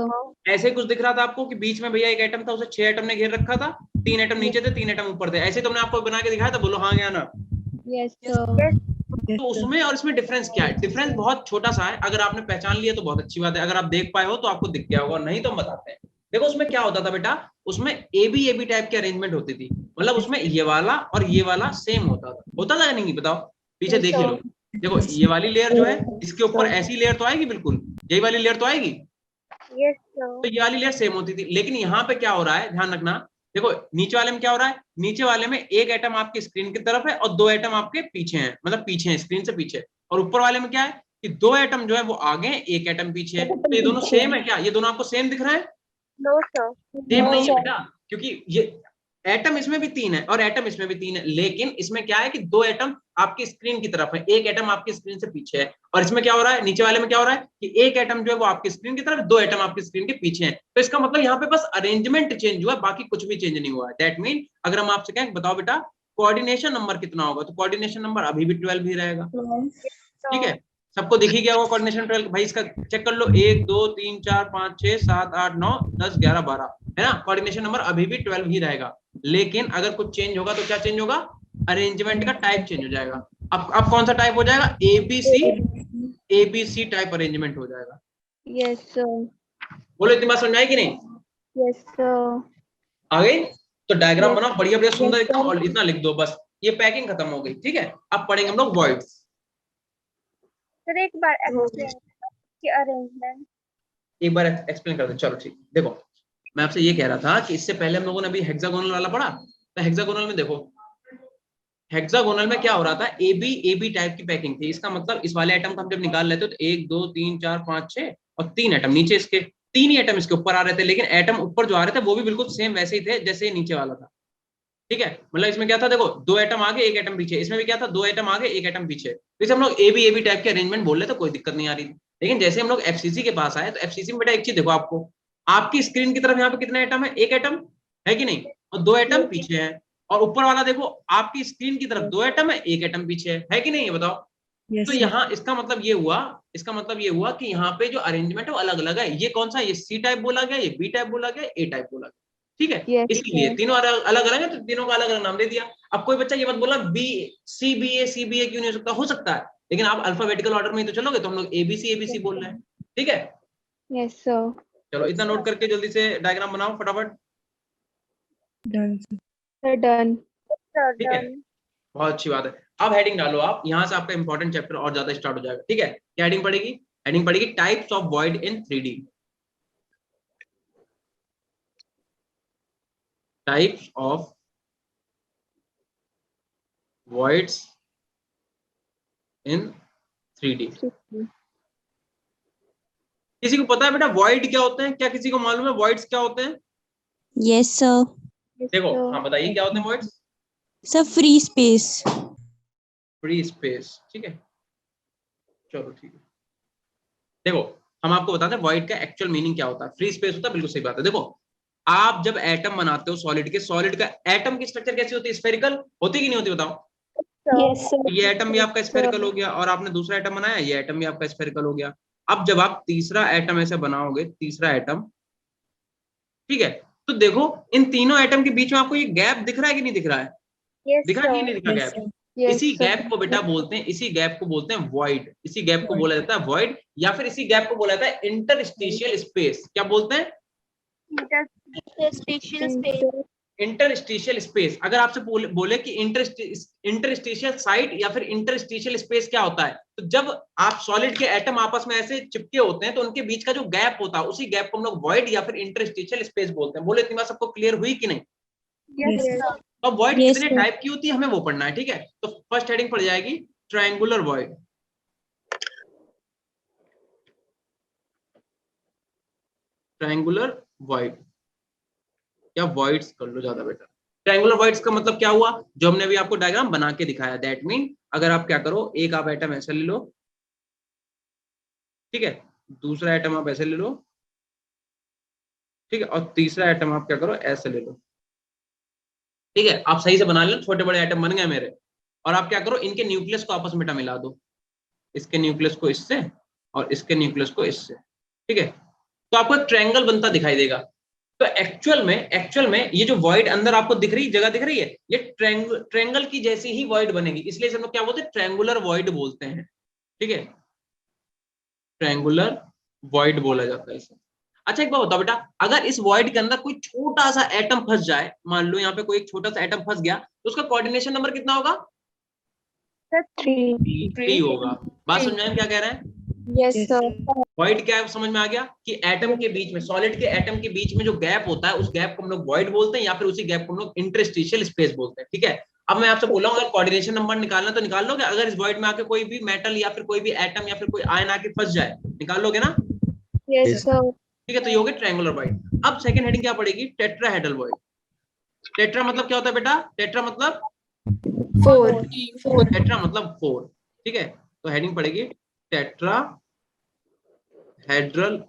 ऐसे कुछ दिख रहा था आपको कि बीच में भैया एक एटम था, उसे 6 एटम ने घेर रखा था, 3 एटम नीचे थे, 3 एटम ऊपर थे, ऐसे तुमने आपको बना के दिखाया था, बोलो हाँ या ना। Yes, sir. तो उसमें और इसमें डिफरेंस क्या है? डिफरेंस बहुत छोटा सा है, अगर आपने पहचान लिया तो बहुत अच्छी बात है, अगर आप देख पाए हो तो आपको दिख गया होगा, नहीं तो हम बताते हैं। देखो उसमें क्या होता था बेटा, उसमें ए बी टाइप की अरेंजमेंट होती थी, मतलब उसमें ये वाला और ये वाला सेम होता था या नहीं, बताओ, पीछे देख ही लो। देखो ये वाली लेयर जो है, इसके ऊपर ऐसी लेयर तो आएगी, बिल्कुल यही वाली लेयर तो आएगी, Yes, sir. तो ये वाली लेयर सेम होती थी। लेकिन यहाँ पे क्या हो रहा है, ध्यान रखना, देखो नीचे वाले में क्या हो रहा है, नीचे वाले में एक एटम आपकी स्क्रीन की तरफ है और 2 एटम आपके पीछे हैं, मतलब पीछे हैं, स्क्रीन से पीछे। और ऊपर वाले में क्या है कि 2 एटम जो है वो आगे हैं, 1 एटम पीछे है। तो ये दोनों सेम है क्या? ये दोनों आपको सेम दिख रहा है? No, sir. सेम नहीं है बेटा, क्योंकि ये एटम इसमें भी 3 है और एटम इसमें भी 3 है, लेकिन इसमें क्या है कि 2 एटम आपकी स्क्रीन की तरफ है, 1 एटम आपकी स्क्रीन से पीछे है। और इसमें क्या हो रहा है, नीचे वाले में क्या हो रहा है कि 1 एटम जो है वो आपकी स्क्रीन की तरफ, 2 एटम आपकी स्क्रीन के पीछे है। तो इसका मतलब यहाँ पे बस अरेंजमेंट चेंज हुआ है, बाकी कुछ भी चेंज नहीं हुआ है। दैट मीन अगर हम आपसे कहें बताओ बेटा कोऑर्डिनेशन नंबर कितना होगा, तो कोऑर्डिनेशन नंबर अभी भी 12 ही रहेगा, ठीक है। सबको दिख ही गया होगा कोऑर्डिनेशन 12, भाई इसका चेक कर लो, 1 2 3 4 5 6 7 8 9 10 11 12 है ना, कोऑर्डिनेशन नंबर अभी भी 12 ही रहेगा। लेकिन अगर कुछ चेंज होगा तो क्या चेंज होगा, अरेंजमेंट का टाइप चेंज हो जाएगा। अब कौन सा टाइप हो जाएगा, एबीसी टाइप अरेंजमेंट हो जाएगा। Yes, sir. बोलो इतनी बात समझ आई कि नहीं, Yes, sir. आ गई? तो डायग्राम Yes. बनाओ बढ़िया बढ़िया सुंदर Yes, एकदम sir. और इतना लिख दो बस, ये पैकिंग खत्म हो गई, ठीक है। अब पढ़ेंगे हम लोग वॉइड्स। सर एक बार एक्सप्लेन की अरेंजमेंट। एक बार एक्सप्लेन कर दो, चलो ठीक। देखो मैं आपसे ये कह रहा था कि इससे पहले हम लोगों ने अभी हेक्सागोनल वाला पढ़ा, तो हेक्सागोनल में देखो, हेक्सागोनल में क्या हो रहा था, एबी टाइप की पैकिंग थी। इसका मतलब इस वाले एटम को हम जब निकाल लेते तो 1 2 3 4 5 6 और 3 एटम नीचे, इसके 3 ही एटम इसके ऊपर आ रहे थे, लेकिन एटम ऊपर जो आ रहे थे वो भी बिल्कुल सेम वैसे ही थे जैसे नीचे वाला था, ठीक है। मतलब इसमें क्या था, देखो 2 एटम आगे 1 एटम पीछे, इसमें भी क्या था 2 एटम आगे 1 एटम पीछे। तो इसे हम लोग एबी टाइप के अरेंजमेंट बोल रहे, तो कोई दिक्कत नहीं आ रही थी। लेकिन जैसे हम लोग एफसीसी के पास आए, तो एफसीसी में बेटा एक चीज देखो, आपको आपकी स्क्रीन की तरफ यहाँ पे कितने एटम है, 1 एटम है कि नहीं, और 2 एटम पीछे है। और ऊपर वाला देखो आपकी स्क्रीन की तरफ 2 एटम है, 1 एटम पीछे है कि नहीं, ये बताओ। तो यहाँ इसका मतलब ये हुआ कि यहाँ पे जो अरेंजमेंट है वो अलग अलग है। ये कौन सा, ये सी टाइप बोला गया, ये बी टाइप बोला गया, ए टाइप बोला गया, ठीक है। Yes, इसलिए sir. तीनों अलग अलग है, तो तीनों का अलग अलग नाम दे दिया। अब कोई बच्चा ये मत बोला बी सी बी ए क्यों नहीं हो सकता है, लेकिन आप अल्फाबेटिकल ऑर्डर में ही तो चलोगे, तो हम लोग एबीसी बोल रहे हैं, ठीक है। Yes, sir. चलो इतना नोट करके जल्दी से डायग्राम बनाओ फटाफट, Sir, done. Sir, ठीक है, बहुत अच्छी बात है। अब हेडिंग डालो आप, यहाँ से आपका इंपॉर्टेंट चैप्टर और ज्यादा स्टार्ट हो जाएगा, ठीक है। क्या हेडिंग पड़ेगी, हेडिंग पड़ेगी types of void in 3D, types of voids in 3D। किसी को पता है बेटा वॉइड क्या होते हैं, क्या किसी को मालूम है वॉइड्स क्या होते हैं? Yes sir. Yes, देखो sir. हाँ बताइए क्या होते हैं voids. Sir free space. Free space, ठीक है, चलो ठीक है। देखो हम आपको बताते हैं वॉइड का एक्चुअल मीनिंग क्या होता है। फ्री स्पेस होता है, बिल्कुल सही बात है। देखो आप जब एटम बनाते हो सॉलिड का एटम की स्ट्रक्चर कैसी होती है, स्फेरिकल होती कि नहीं होती, बताओ। Yes, sir. ये एटम भी आपका स्फेरिकल हो गया, और आपने दूसरा एटम बनाया, ये एटम भी आपका स्फेरिकल हो गया। अब जब आप तीसरा एटम ऐसे बनाओगे, तीसरा एटम, ठीक है, तो देखो इन तीनों एटम के बीच में आपको ये गैप दिख रहा है कि नहीं दिख रहा है, Yes, दिख रहा है कि sir. नहीं दिख रहा Yes, गैप। sir. Yes, इसी sir. गैप को बेटा बोलते हैं, इसी गैप को बोलते हैं वॉइड, इसी गैप को बोला जाता है वॉइड, या फिर इसी गैप को बोला जाता है इंटरस्टिशियल स्पेस। क्या बोलते हैं, Interstitial space. Interstitial space. अगर आपसे बोले कि इंटरस्टिशियल साइट या फिर इंटरस्टिशियल स्पेस क्या होता है, तो जब आप सॉलिड के एटम आपस में ऐसे चिपके होते हैं तो उनके बीच का जो गैप होता है, उसी गैप को हम लोग वॉइड या फिर इंटरस्टिशियल स्पेस बोलते हैं। बोले इतनी बात सबको क्लियर हुई कि नहीं? Yes, sir. अब वॉइड Yes, कितने sir. टाइप की होती है हमें वो पढ़ना है, ठीक है। तो फर्स्ट हेडिंग पड़ जाएगी ट्रायंगुलर वॉइड। ट्रायंगुलर वॉइड, या वॉइड्स कर लो ज्यादा बेटर। ट्रायंगुलर वॉइड्स का मतलब क्या हुआ, जो हमने अभी आपको डायग्राम बना के दिखाया, दैट मीन अगर आप क्या करो, एक आप एटम ऐसे ले लो, ठीक है, दूसरा एटम आप ऐसे ले लो, ठीक है, और तीसरा एटम आप क्या करो, ऐसे ले लो, ठीक है, आप सही से बना लो, छोटे बड़े एटम बन गए मेरे, और आप क्या करो, इनके न्यूक्लियस को आपस में मिला दो, इसके न्यूक्लियस को इससे और इसके न्यूक्लियस को इससे, ठीक है, तो आपको एक ट्रायंगल बनता दिखाई देगा। तो एक्चुअल में ये जो वॉइड अंदर आपको दिख रही जगह दिख रही है, ये ट्रायंगल की जैसी ही वॉइड बनेगी, इसलिए हम लोग क्या बोलते हैं, ट्रायंगुलर वॉइड बोलते हैं, ठीक है, ट्रायंगुलर वॉइड बोला जाता है इसे। अच्छा एक बात बताओ बेटा, अगर इस वॉइड के अंदर कोई छोटा सा एटम फंस जाए, मान लो यहाँ पे कोई एक छोटा सा एटम फंस गया, तो उसका कोऑर्डिनेशन नंबर कितना होगा, 3 होगा। बात समझ में आया क्या कह रहे हैं? Yes, sir. वॉइड क्या है समझ में आ गया, कि एटम के बीच में, सॉलिड के एटम के बीच में जो गैप होता है, उस गैप को हम लोग वॉइड बोलते हैं, या फिर उसी गैप को हम लोग इंटरस्टिशियल स्पेस बोलते हैं, ठीक है। अब मैं आपसे बोला हूं, अगर कोऑर्डिनेशन नंबर निकालना तो निकाल लोगे, अगर इस वॉइड में आके कोई भी मेटल या फिर कोई भी एटम या फिर कोई आयन आके फंस जाए, निकाल लोगे ना, Yes, sir. ठीक है, तो ये हो गया ट्रायंगुलर वॉइड। अब सेकंड हेडिंग क्या पड़ेगी, टेट्राहेड्रल वॉइड। टेट्रा मतलब क्या होता है बेटा, टेट्रा मतलब 4. टेट्रा मतलब 4, ठीक है, तो हेडिंग पड़ेगी टेट्राहेड्रल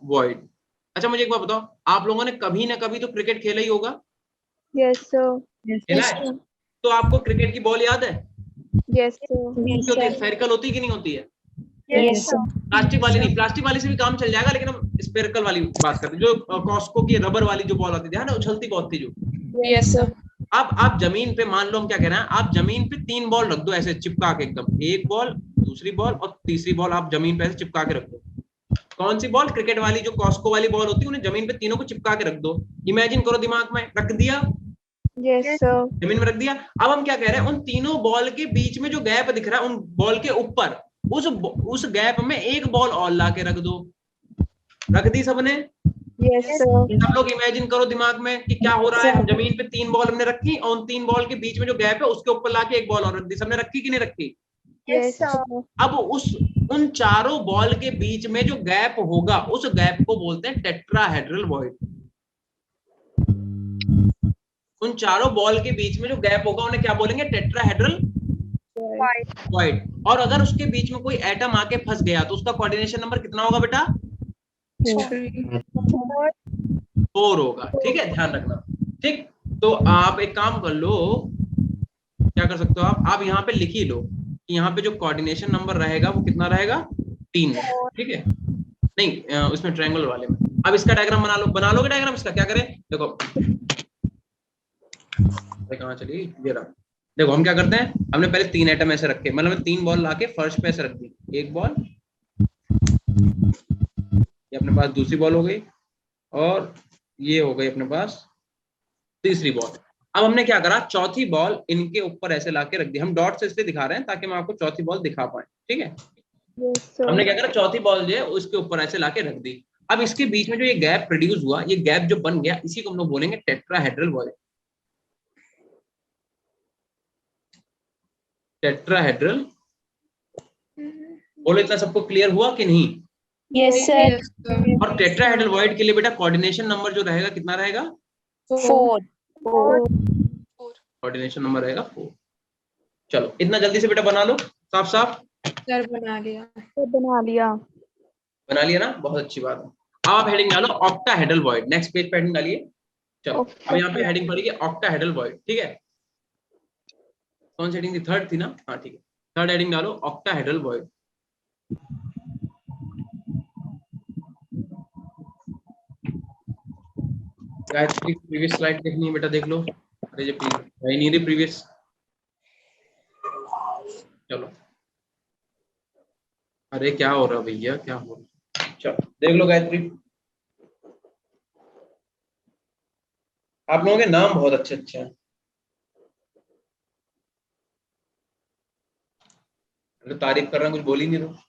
वॉइड। अच्छा मुझे एक बात बताओ, आप लोगों ने कभी ना कभी तो क्रिकेट खेला ही होगा, Yes, sir. खेला है, तो आपको क्रिकेट की बॉल याद है, Yes, sir. कैसी होती है, स्फेरिकल होती है कि नहीं होती है, Yes, sir. प्लास्टिक वाली नहीं, प्लास्टिक वाली से भी काम चल जाएगा, लेकिन हम स्फेरिकल वाली बात करते हैं, जो कॉस्को की रबर वाली जो बॉल होती थी ना, उछलती बहुत थी जो। Yes, sir. अब आप जमीन पे, मान लो हम क्या कह रहे हैं, आप जमीन पे 3 बॉल रख दो ऐसे चिपका के एकदम, एक बॉल, दूसरी बॉल और तीसरी बॉल आप जमीन पे ऐसे चिपका के रख दो। कौन सी बॉल, क्रिकेट वाली जो कॉस्को वाली बॉल होती है, उन्हें जमीन पे तीनों को चिपका के रख दो। इमेजिन करो दिमाग में, रख दिया, Yes, sir. जमीन में रख दिया। अब हम क्या कह रहे हैं, उन तीनों बॉल के बीच में जो गैप दिख रहा है, उन बॉल के ऊपर उस गैप में एक बॉल और ला के रख दो। रख दी सबने? Yes, sir. सब लोग इमेजिन करो दिमाग में कि क्या हो रहा है, जमीन पे 3 बॉल हमने रखी और उन 3 बॉल के बीच में जो गैप है उसके ऊपर लाके एक बॉल और रख दी। सबने रखी कि नहीं रखी? Yes, sir. अब उन चारों बॉल के बीच में जो गैप होगा, उस गैप को बोलते हैं टेट्राहेड्रल वॉइड। उन चारों बॉल के बीच में जो गैप होगा उन्हें क्या बोलेंगे, टेट्राहेड्रल वॉइड। और अगर उसके बीच में कोई एटम आके फंस गया तो उसका कोऑर्डिनेशन नंबर कितना होगा बेटा? 4 होगा, ठीक है, ध्यान रखना। ठीक, तो आप एक काम कर लो, क्या कर सकते हो आप यहाँ पे लिख ही लो कि यहाँ पे जो कोऑर्डिनेशन नंबर रहेगा वो कितना रहेगा, 3, ठीक है, नहीं उसमें ट्रायंगल वाले में। अब इसका डायग्राम बना लोगे डायग्राम इसका, क्या करें, देखो कहाँ चली ये रहा। देखो हम क्या करते हैं, हमने पहले 3 एटम ऐसे रखे, मतलब 3 बॉल लाके फर्श पे ऐसे रख दी, एक बॉल, ये अपने पास दूसरी बॉल हो गई, और ये हो गई अपने पास तीसरी बॉल। अब हमने क्या करा, चौथी बॉल इनके ऊपर ऐसे लाके रख दी। हम डॉट से इसलिए दिखा रहे हैं ताकि हम आपको चौथी बॉल दिखा पाए, ठीक है। Yes, sir. हमने क्या करा, चौथी बॉल जो है उसके ऊपर ऐसे लाके रख दी। अब इसके बीच में जो ये गैप प्रोड्यूस हुआ, ये गैप जो बन गया, इसी को हम लोग बोलेंगे टेट्राहेड्रल वॉइड। टेट्राहेड्रल, बोलो इतना सबको क्लियर हुआ कि नहीं? Yes, sir. और टेट्राहेड्रल वॉइड के लिए बेटा कोऑर्डिनेशन नंबर जो रहेगा कितना रहेगा? 4. कोऑर्डिनेशन नंबर रहेगा 4। चलो इतना जल्दी से बेटा बना लो, साफ साफ Sir, बना लिया. बना लिया. बना लिया ना, बहुत अच्छी बात है। अब आप हेडिंग डालो ऑक्टाहेड्रल वॉइड, नेक्स्ट पेज पे हेडिंग डालिए। चलो अब यहाँ पे हेडिंग पड़ेगी ऑक्टाहेड्रल वॉइड, ठीक है। कौन सी हेडिंग थी, 3rd थी ना, हाँ ठीक है, 3rd हेडिंग डालो octahedral void. Gayatri previous slide देखनी है बेटा, देख लो। अरे ये नहीं रही प्रीवियस, चलो। अरे क्या हो रहा भैया, क्या हो रहा, चलो देख लो गायत्री। आप लोगों के नाम बहुत अच्छे अच्छे हैं। तारीफ कर रहा हूँ, कुछ बोल ही नहीं रहा।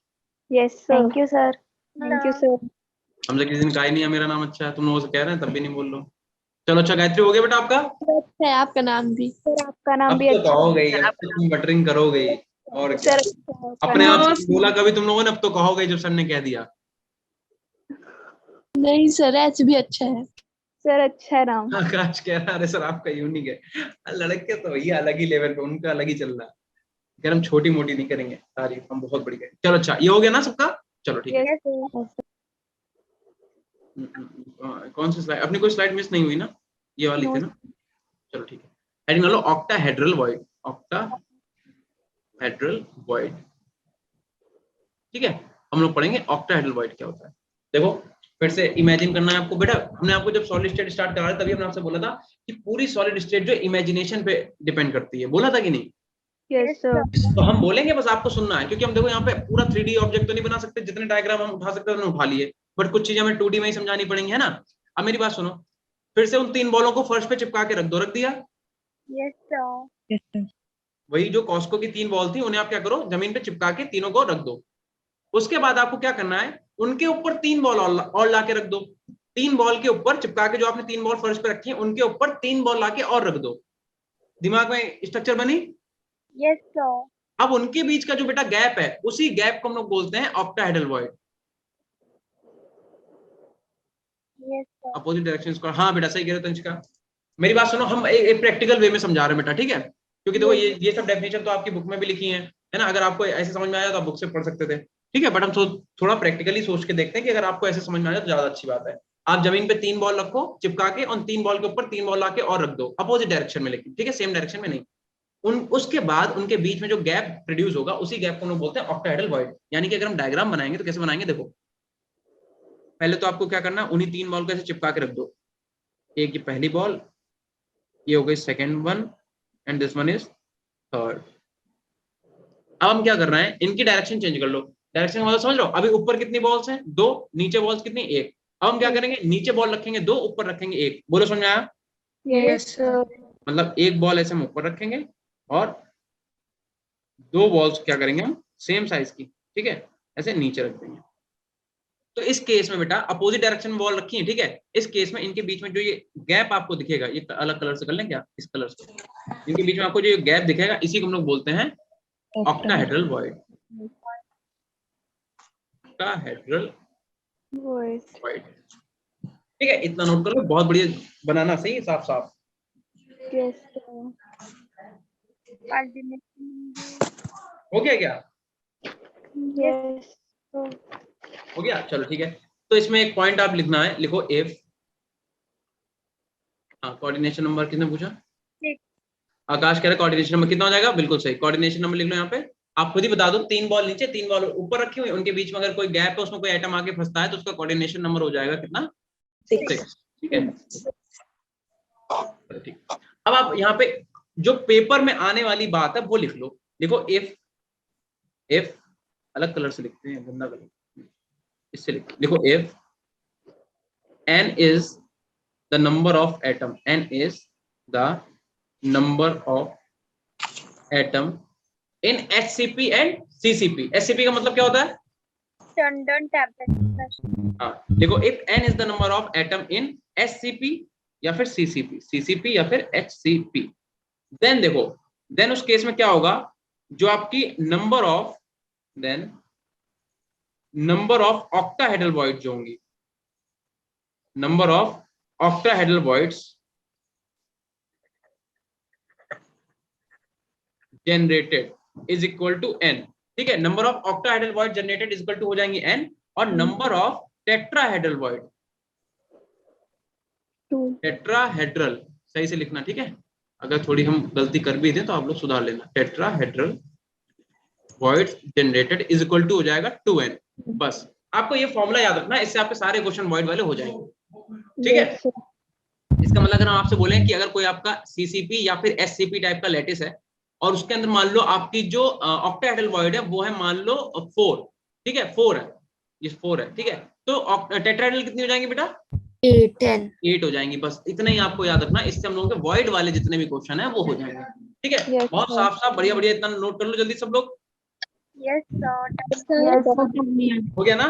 Yes, sir. Thank you, sir. Thank you, sir. हमसे किसी दिन कहा ही नहीं है मेरा नाम अच्छा है, तुम लोगों से कह रहे हैं तब भी नहीं बोल लो। चलो अच्छा गायत्री, हो गया बेटा आपका? है आपका नाम भी। Sir, आपका नाम अब भी तो अच्छा कहोगे ही, अब तो तुम बटरिंग करोगे ही, और क्या? Sir, अपने आप से बोला कभी तुम लोगों ने, अब तो कहोगे जब सर ने कह दिया। नहीं सर, ऐसे भी अच्छा है। सर अच्छा नाम। आकाश कह रहा है अरे सर आपका यूनिक है। लड़के तो भैया अलग ही लेवल पे, उनका अलग ही चल रहा है। कह रहे हम छोटी मोटी नहीं करेंगे तारीफ, हम बहुत बड़ी करेंगे। चलो अच्छा, ये हो गया ना सबका? चलो ठीक है। Yes sir. कौन सी स्लाइड? अपनी कोई स्लाइड मिस नहीं हुई ना? ये वाली थी ना? चलो ठीक है। हेडिंग डालो ऑक्टाहेड्रल वॉइड। ऑक्टाहेड्रल वॉइड, ठीक है। हम लोग पढ़ेंगे ऑक्टाहेड्रल वॉइड क्या होता है। देखो फिर से इमेजिन करना है आपको बेटा। हमने आपको जब सॉलिड स्टेट स्टार्ट करा तभी हमने आपसे बोला था कि पूरी सॉलिड स्टेट जो इमेजिनेशन पे डिपेंड करती है, बोला था कि नहीं? Yes sir. तो हम बोलेंगे, बस आपको सुनना है, क्योंकि हम देखो यहाँ पे पूरा 3D ऑब्जेक्ट तो नहीं बना सकते, जितने डायग्राम हम उठा सकते हैं उन्होंने उठा लिए, बट कुछ चीजें हमें 2D में ही समझानी पड़ेंगी, है ना? अब मेरी बात सुनो, फिर से उन 3 बॉलों को फर्श पे चिपका के रख दो। रख दिया? Yes sir. वही जो कॉस्को की 3 बॉल थी उन्हें आप क्या करो, जमीन पे चिपका के तीनों को रख दो। उसके बाद आपको क्या करना है, उनके ऊपर 3 बॉल और लाके रख दो। 3 बॉल के ऊपर चिपका के, जो आपने 3 बॉल फर्श पे रखी है उनके ऊपर 3 बॉल लाके और रख दो। दिमाग में स्ट्रक्चर बनी? Yes sir. अब उनके बीच का जो बेटा गैप है, उसी गैप को हम लोग बोलते हैं octahedral void. Yes sir. Opposite directions का। हाँ बेटा सही कह रहे हो तंशिका। मेरी बात सुनो, हम एक प्रैक्टिकल वे में समझा रहे हैं बेटा, ठीक है? क्योंकि देखो ये सब डेफिनेशन तो आपकी बुक में भी लिखी है ना? अगर आपको ऐसे समझ में आया तो आप बुक से पढ़ सकते थे, ठीक है? बट हम थोड़ा प्रैक्टिकली सोच के देखते हैं कि अगर आपको ऐसे समझ में आया तो ज्यादा अच्छी बात है। आप जमीन पे 3 बॉल रखो चिपका के, और 3 बॉल के ऊपर 3 बॉल लाके और रख दो, अपोजिट डायरेक्शन में, लेकिन ठीक है, सेम डायरेक्शन में नहीं। उसके बाद उनके बीच में जो गैप प्रोड्यूस होगा, उसी गैप को हम लोग बोलते हैं ऑक्टाहेड्रल वॉइड। यानी कि अगर हम डायग्राम बनाएंगे तो कैसे बनाएंगे, देखो पहले तो आपको क्या करना है, उन्हीं 3 बॉल को ऐसे चिपका के रख दो। एक ये पहली बॉल, ये हो गई second one, and this one is third. अब हम क्या कर रहे हैं, इनकी डायरेक्शन चेंज कर लो। डायरेक्शन मतलब समझ लो, अभी ऊपर कितनी बॉल्स हैं? 2, नीचे बॉल्स कितनी? 1। अब हम क्या करेंगे, नीचे बॉल रखेंगे 2, ऊपर रखेंगे 1। बोलो समझ में आया? Yes sir. मतलब एक बॉल ऐसे हम ऊपर रखेंगे और 2 बॉल्स क्या करेंगे हम, सेम साइज की, ठीक है, ऐसे नीचे रख देंगे। तो इस केस में बेटा अपोजिट डायरेक्शन में बॉल रखी है, ठीक है? इस केस में इनके बीच में जो ये गैप आपको दिखेगा, ये अलग कलर से कर लें क्या, इस कलर से? इनके बीच में आपको जो गैप दिखेगा, इसी को हम लोग बोलते हैं ऑक्टाहेड्रल वॉइड। ऑक्टाहेड्रल वॉइड, ठीक है? इतना नोट कर लो, बहुत बढ़िया बनाना, सही साफ साफ। Yes sir. हो गया क्या? यस हो गया, चलो ठीक है। तो इसमें एक पॉइंट आप लिखना है, लिखो इफ, हाँ कोऑर्डिनेशन नंबर किसने पूछा? आकाश कह रहा है कोऑर्डिनेशन नंबर कितना हो जाएगा, बिल्कुल सही। कोऑर्डिनेशन नंबर लिख लो यहाँ पे, आप खुद ही बता दो। 3 बॉल नीचे 3 बॉल ऊपर रखी हुई, उनके बीच में अगर कोई गैप है, उसमें कोई आइटम आके फंसता है, तो उसका कोऑर्डिनेशन नंबर हो जाएगा कितना? 6, ठीक है? ठीक। अब आप यहाँ पे जो पेपर में आने वाली बात है वो लिख लो। देखो इफ अलग कलर से लिखते हैं, गंदा कलर, इससे लिखो if n is the number of atom, n is the number of atom in HCP and CCP। SCP का मतलब क्या होता है? Standard tablet. हाँ देखो, if n is the number of atom in SCP या फिर CCP या फिर HCP, देन देखो, देन उस केस में क्या होगा, जो आपकी नंबर ऑफ ऑक्टाहेड्रल वॉइड जो होंगी, number of octahedral voids generated is equal to n, ठीक है? Number of octahedral void generated is equal to हो जाएंगी n, और number of tetrahedral void, tetrahedral सही से लिखना, ठीक है? अगर थोड़ी हम गलती कर भी दें तो आप लोग सुधार लेना। Tetrahedral voids generated is equal to हो जाएगा 2n। बस आपको ये फॉर्मूला याद रखना, इससे आपके सारे क्वेश्चन वॉइड वाले हो जाएंगे, ठीक है? इसका मतलब अगर हम आपसे बोलें कि अगर कोई आपका CCP या फिर SCP टाइप का लैटिस है, और उसके अंदर मान लो आपकी जो ऑक्टाहेड्रल वॉइड है वो है मान लो 4, ठीक है? 4 है, ये 4 है, ठीक है? तो टेट्राहेड्रल कितनी हो जाएंगी बेटा? 8 हो जाएंगी। बस इतना ही आपको याद रखना, इससे हम लोगों के वॉइड वाले जितने भी क्वेश्चन है वो हो जाएंगे, ठीक है? Yes, बहुत sir. साफ साफ बढ़िया बढ़िया, इतना नोट कर लो जल्दी सब लोग। Yes sir. हो गया ना?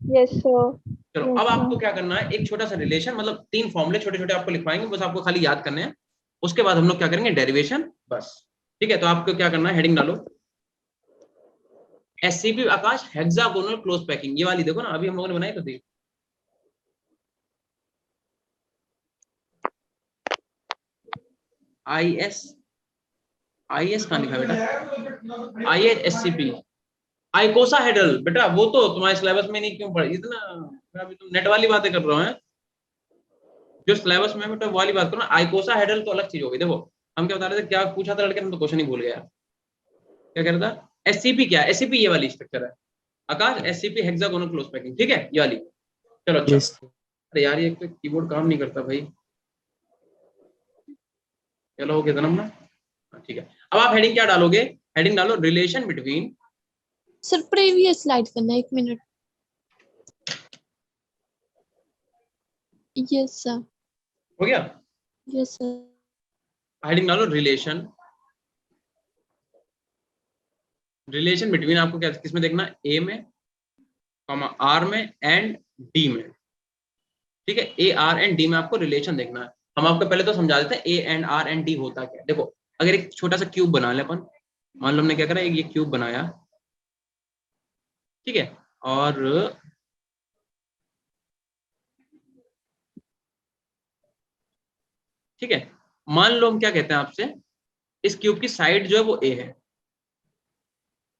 Yes sir. चलो अब आपको क्या करना है, एक छोटा सा रिलेशन, मतलब 3 फॉर्मूले छोटे छोटे आपको लिखवाएंगे, बस आपको खाली याद करने हैं। उसके बाद हम लोग क्या करेंगे, डेरिवेशन, बस, ठीक है? तो आपको क्या करना है, हेडिंग डालो SCP आकाश हेक्सागोनल क्लोज पैकिंग, ये वाली देखो ना, अभी हम लोगों ने बनाई तो थी। IS कहाँ लिखा बेटा, IHSCP, आइकोसाहेड्रल। बेटा वो तो तुम्हारे सिलेबस में नहीं, क्यों पढ़ इतना, अभी तुम नेट वाली बातें कर रहे हो हैं, जो सिलेबस में बेटा वाली बात करो ना। आइकोसाहेड्रल तो अलग चीज होगी। देखो हम क्या बता रहे थे, क्या पूछा था लड़के ने, तो क्वेश्चन ही भूल गया। क्या कह रहा था, SCP क्या है, SCP ये वाली स्ट्रक्चर है आकाश, SCP हेक्सागोनल क्लोज पैकिंग, ठीक है ये वाली। चलो अच्छा। अरे यार ये तो कीबोर्ड काम नहीं करता भाई, चलो हो गया था ना, ठीक है। अब आप हेडिंग क्या डालोगे, हेडिंग डालो relation between, sir previous slide करना, 1 मिनट। Yes sir. हो गया। Yes sir. हेडिंग डालो रिलेशन, रिलेशन बिटवीन आपको क्या किसमें देखना, A में, R में एंड D में, ठीक है। A R एंड D में आपको रिलेशन देखना है। हम आपको पहले तो समझा देते हैं A and R and D होता क्या है। देखो अगर एक छोटा सा क्यूब बना ले अपन, मान लो हमने क्या करा, ये क्यूब बनाया, ठीक है, और ठीक है, मान लो हम क्या कहते हैं आपसे, इस क्यूब की साइड जो है वो A है,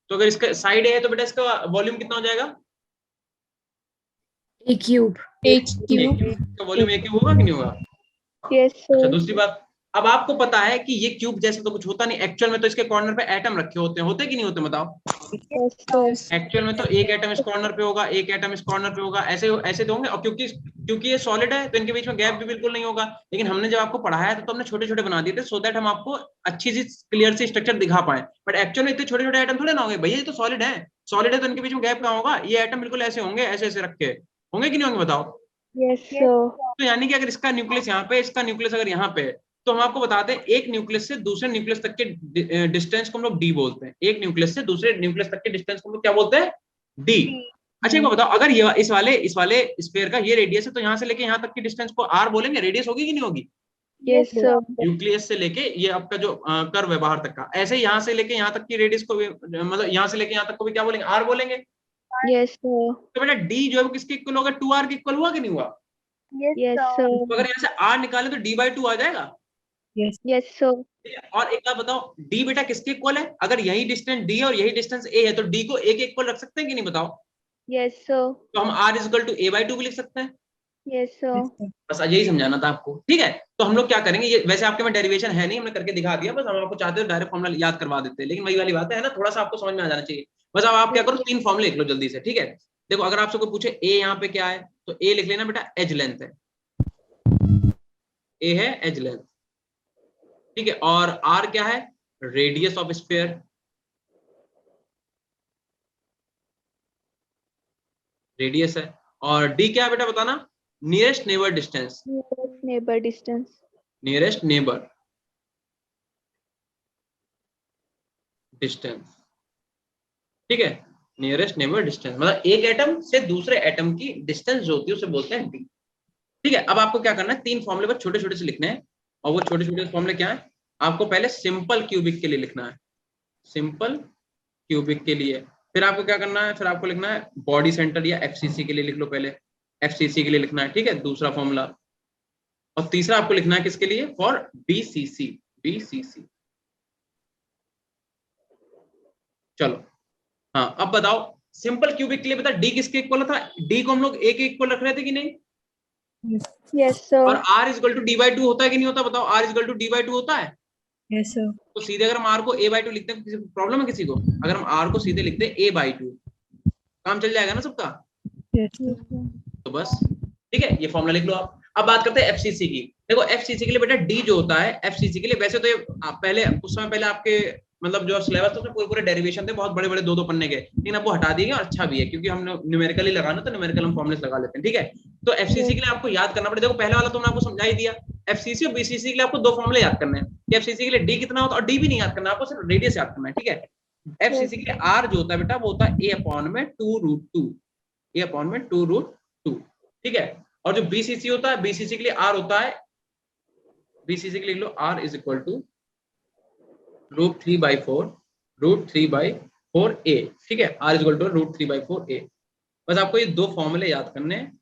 तो अगर इसका साइड A है तो बेटा इसका वॉल्यूम कितना हो जाएगा, एक क्यूब। इसका वॉल्यूम A क्यूब होगा कि नहीं होगा। Yes, अच्छा sir. दूसरी बात, अब आपको पता है कि ये क्यूब जैसे तो कुछ होता नहीं, एक्चुअल में तो इसके कॉर्नर पे एटम रखे होते कि नहीं होते, बताओ। Yes, sir. एक्चुअल में तो एक एटम इस कॉर्नर पे होगा, एक एटम इस कॉर्नर पे होगा, ऐसे ऐसे तो होंगे। और क्योंकि ये सॉलिड है तो इनके बीच में गैप भी बिल्कुल नहीं होगा। लेकिन हमने जब आपको पढ़ाया था तो हमने छोटे छोटे बना दिए थे, सो दैट हम आपको अच्छी सी क्लियर सी स्ट्रक्चर दिखा पाए। बट एक्चुअल में इतने छोटे छोटे एटम थोड़े ना होंगे भैया, ये तो सॉलिड है, सॉलिड है तो इनके बीच में गैप कहाँ होगा, ये एटम बिल्कुल ऐसे होंगे, ऐसे ऐसे रखे होंगे कि नहीं होंगे, बताओ। Yes, sir. तो यानी कि अगर इसका न्यूक्लियस यहाँ पे, इसका न्यूक्लियस अगर यहाँ पे है, तो हम आपको बताते हैं एक न्यूक्लियस से दूसरे न्यूक्लियस तक के डिस्टेंस को हम लोग डी बोलते हैं। एक न्यूक्लियस से दूसरे न्यूक्लियस तक के डिस्टेंस को हम लोग क्या बोलते हैं, डी। अच्छा एक बात बताओ, अगर ये इस वाले स्फीयर का ये रेडियस है, तो यहाँ से लेके यहाँ तक की डिस्टेंस को आर बोलेंगे, रेडियस होगी कि नहीं होगी। Yes, sir. न्यूक्लियस से लेके ये आपका जो कर्व है बाहर तक का, ऐसे यहाँ से लेके यहाँ तक की रेडियस को भी, मतलब यहाँ से लेके यहाँ तक को भी क्या बोलेंगे, आर बोलेंगे। Yes, sir. तो बेटा डी जो है वो किसके इक्वल होगा, 2r के इक्वल हुआ कि नहीं हुआ। Yes, sir. तो अगर यहाँ से r निकाले तो d/2 आ जाएगा। Yes, sir. और एक बात बताओ, d बेटा किसके इक्वल है, अगर यही डिस्टेंस d है और यही डिस्टेंस a है, तो d को a के इक्वल रख सकते हैं कि नहीं, बताओ। Yes, sir. तो हम r = a/2 भी लिख सकते हैं। Yes, sir. बस यही समझाना था आपको, ठीक है। तो हम लोग क्या करेंगे, ये वैसे आपके में डेरिवेशन है नहीं, हमने करके दिखा दिया, बस हम आपको चाहते हो डायरेक्ट फॉर्मूला याद करवा देते हैं, लेकिन वही वाली बात है ना, थोड़ा सा आपको समझ में आ जाना चाहिए। बस अब आप क्या करो, 3 फॉर्मूले लिख लो जल्दी से, ठीक है। देखो अगर आपसे कोई पूछे a यहाँ पे क्या है, तो a लिख लेना बेटा, एज लेंथ है, a है एज लेंथ, ठीक है। और r क्या है, रेडियस ऑफ स्फीयर, रेडियस है। और d क्या है बेटा बताना, nearest neighbour distance, Nearest neighbor distance. Nearest neighbour distance, ठीक है। नियरेस्ट नेबर डिस्टेंस मतलब एक एटम से दूसरे एटम की डिस्टेंस जो होती है उसे बोलते हैं d, ठीक है। अब आपको क्या करना है, 3 फॉर्मूले पर छोटे छोटे से लिखने हैं, और वो छोटे छोटे फॉर्मूले क्या है, आपको पहले सिंपल क्यूबिक के लिए लिखना है, सिंपल क्यूबिक के लिए। फिर आपको क्या करना है, फिर आपको लिखना है बॉडी सेंटर या FCC के लिए लिख लो, पहले FCC के लिए लिखना है, ठीक है, दूसरा फॉर्मूला। और तीसरा आपको लिखना है किसके लिए, फॉर BCC, BCC। चलो हाँ अब बताओ, सिंपल क्यूबिक के लिए बता d किसके इक्वल था, d को हम लोग a के इक्वल रख रहे थे कि नहीं। Yes, sir. और r = d/2 होता है कि नहीं होता, बताओ, r = d/2 होता है। Yes, sir. तो सीधे अगर हम r को a/2 लिखते हैं, किसी प्रॉब्लम है किसी को, अगर हम r को सीधे लिखते हैं a/2, काम चल जाएगा ना सबका। Yes, sir. तो बस ठीक है, ये फॉर्मूला लिख लो आप। अब बात करते हैं FCC की। देखो FCC के लिए बेटा d जो होता है, FCC के लिए वैसे तो ये पहले उस समय पहले आपके मतलब जो सिलेबस था उसमें पूरे पूरे डेरिवेशन थे, बहुत बड़े बड़े 2-2 पन्ने के, लेकिन अब वो हटा दिए गए, और अच्छा भी है क्योंकि हमने न्यूमेरिकली लगाना तो न्यूमेरिकल हम फॉर्मुलेस लगा लेते हैं, ठीक है। तो FCC के लिए आपको याद करना पड़ेगा, देखो पहले वाला तो मैंने आपको समझा ही दिया। FCC और BCC के लिए आपको 2 फॉर्मूले याद करने हैं कि FCC के लिए d कितना होता है, और d भी नहीं याद करना, आपको सिर्फ रेडियस याद करना है, ठीक है। FCC के लिए r जो होता है बेटा वो होता है a/2√2, a/2√2, ठीक है। और जो BCC होता है, BCC के लिए r होता है, BCC के लिए लिख लो r = √3/4√3/4a, ठीक है, r = √3/4a। बस आपको ये 2 फॉर्मूले याद करने हैं,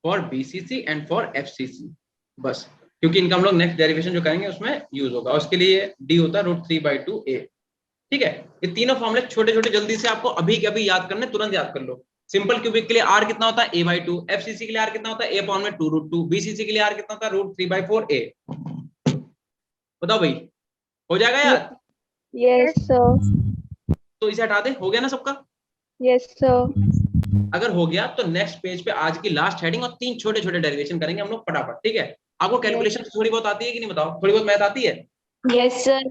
for BCC and for FCC, बस। क्योंकि इनका हम लोग नेक्स्ट डेरिवेशन जो करेंगे उसमें यूज होगा, और उसके लिए डी होता है √3/2a। ठीक है, ये तीनों फॉर्मूले छोटे छोटे जल्दी से आपको अभी के अभी याद करने, तुरंत याद कर लो। सिंपल क्यूबिक के लिए r कितना होता है a/2, एफसीसी के लिए r कितना होता है a/2√2, बीसीसी के लिए r कितना होता है √3/4a। बताओ भाई, हो जाएगा याद? Yes, sir. तो इसे हटा दे, हो गया ना सबका? Yes, sir. अगर हो गया तो नेक्स्ट पेज पे आज की लास्ट हेडिंग और 3 छोटे छोटे डेरिवेशन करेंगे हम लोग फटाफट। ठीक है, आपको कैलकुलेशन थोड़ी बहुत आती है कि नहीं बताओ? थोड़ी बहुत मैथ आती है? Yes sir.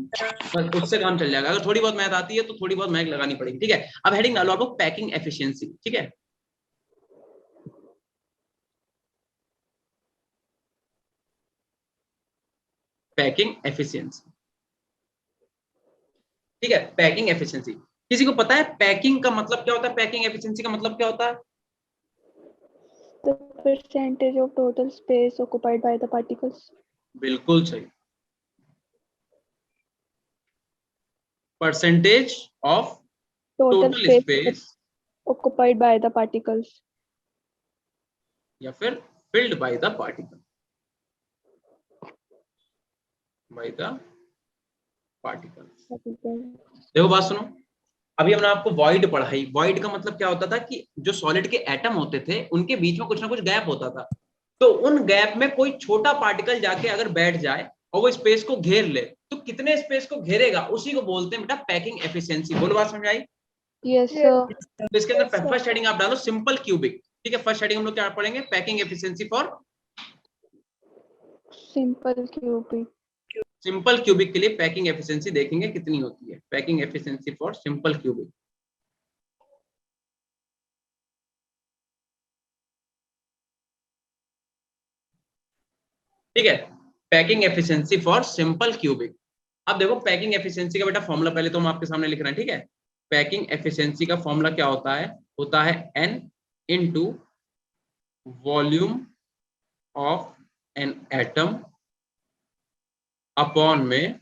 बस उससे काम चल जाएगा। अगर थोड़ी बहुत मैथ आती है तो थोड़ी बहुत मैथ लगानी पड़ेगी। ठीक है, अब हेडिंग डालो आपको पैकिंग एफिशिएंसी। ठीक है, पैकिंग एफिशिएंसी। ठीक है, पैकिंग एफिशिएंसी। किसी को पता है पैकिंग का मतलब क्या होता है? पैकिंग एफिशिएंसी का मतलब क्या होता है? The percentage of total space occupied by the particles. बिल्कुल सही, percentage of Total total space space occupied by the particles. या फिर filled by the particle, by the particle. देखो बात सुनो, अभी हमने आपको वॉइड पढ़ाई। वॉइड का मतलब क्या होता था कि जो सॉलिड के एटम होते थे उनके बीच में कुछ ना कुछ गैप होता था, तो उन गैप में कोई छोटा पार्टिकल जाके अगर बैठ जाए और वो स्पेस को घेर ले, तो कितने स्पेस को घेरेगा उसी को बोलते हैं बेटा पैकिंग एफिशिएंसी। बोलो बात समझ आई? Yes, sir. तो इसके अंदर फर्स्ट हेडिंग आप डालो सिंपल क्यूबिक। ठीक है, फर्स्ट हेडिंग हम लोग क्या पढ़ेंगे? Packing efficiency for Simple cubic. Simple cubic के लिए पैकिंग एफिशिएंसी देखेंगे कितनी होती है। Packing efficiency for simple cubic. ठीक है, packing efficiency for simple cubic. अब देखो पैकिंग एफिशिएंसी का बेटा फॉर्मूला पहले तो हम आपके सामने लिख रहे हैं। ठीक है, पैकिंग एफिशिएंसी का फॉर्मूला क्या होता है? होता है n into volume of an atom upon में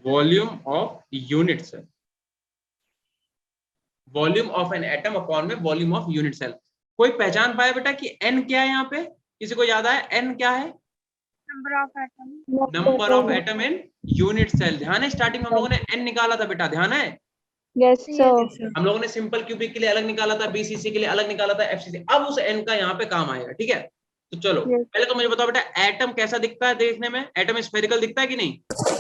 volume of unit cell. Volume of an atom upon में वॉल्यूम ऑफ यूनिट सेल। कोई पहचान पाया बेटा कि n क्या है? यहाँ पे किसी को याद आया n क्या है? Number of atom in unit cell. ध्यान है, स्टार्टिंग में हम लोगों ने n निकाला था बेटा, ध्यान है? Yes, sir. हम लोगों ने सिंपल क्यूबिक के लिए अलग निकाला था, बीसीसी के लिए अलग निकाला था, एफसीसी। अब उस n का यहाँ पे काम आएगा। ठीक है, तो चलो Yes. पहले तो मुझे बताओ बेटा, एटम कैसा दिखता है देखने में? एटम स्फेरिकल दिखता है कि नहीं?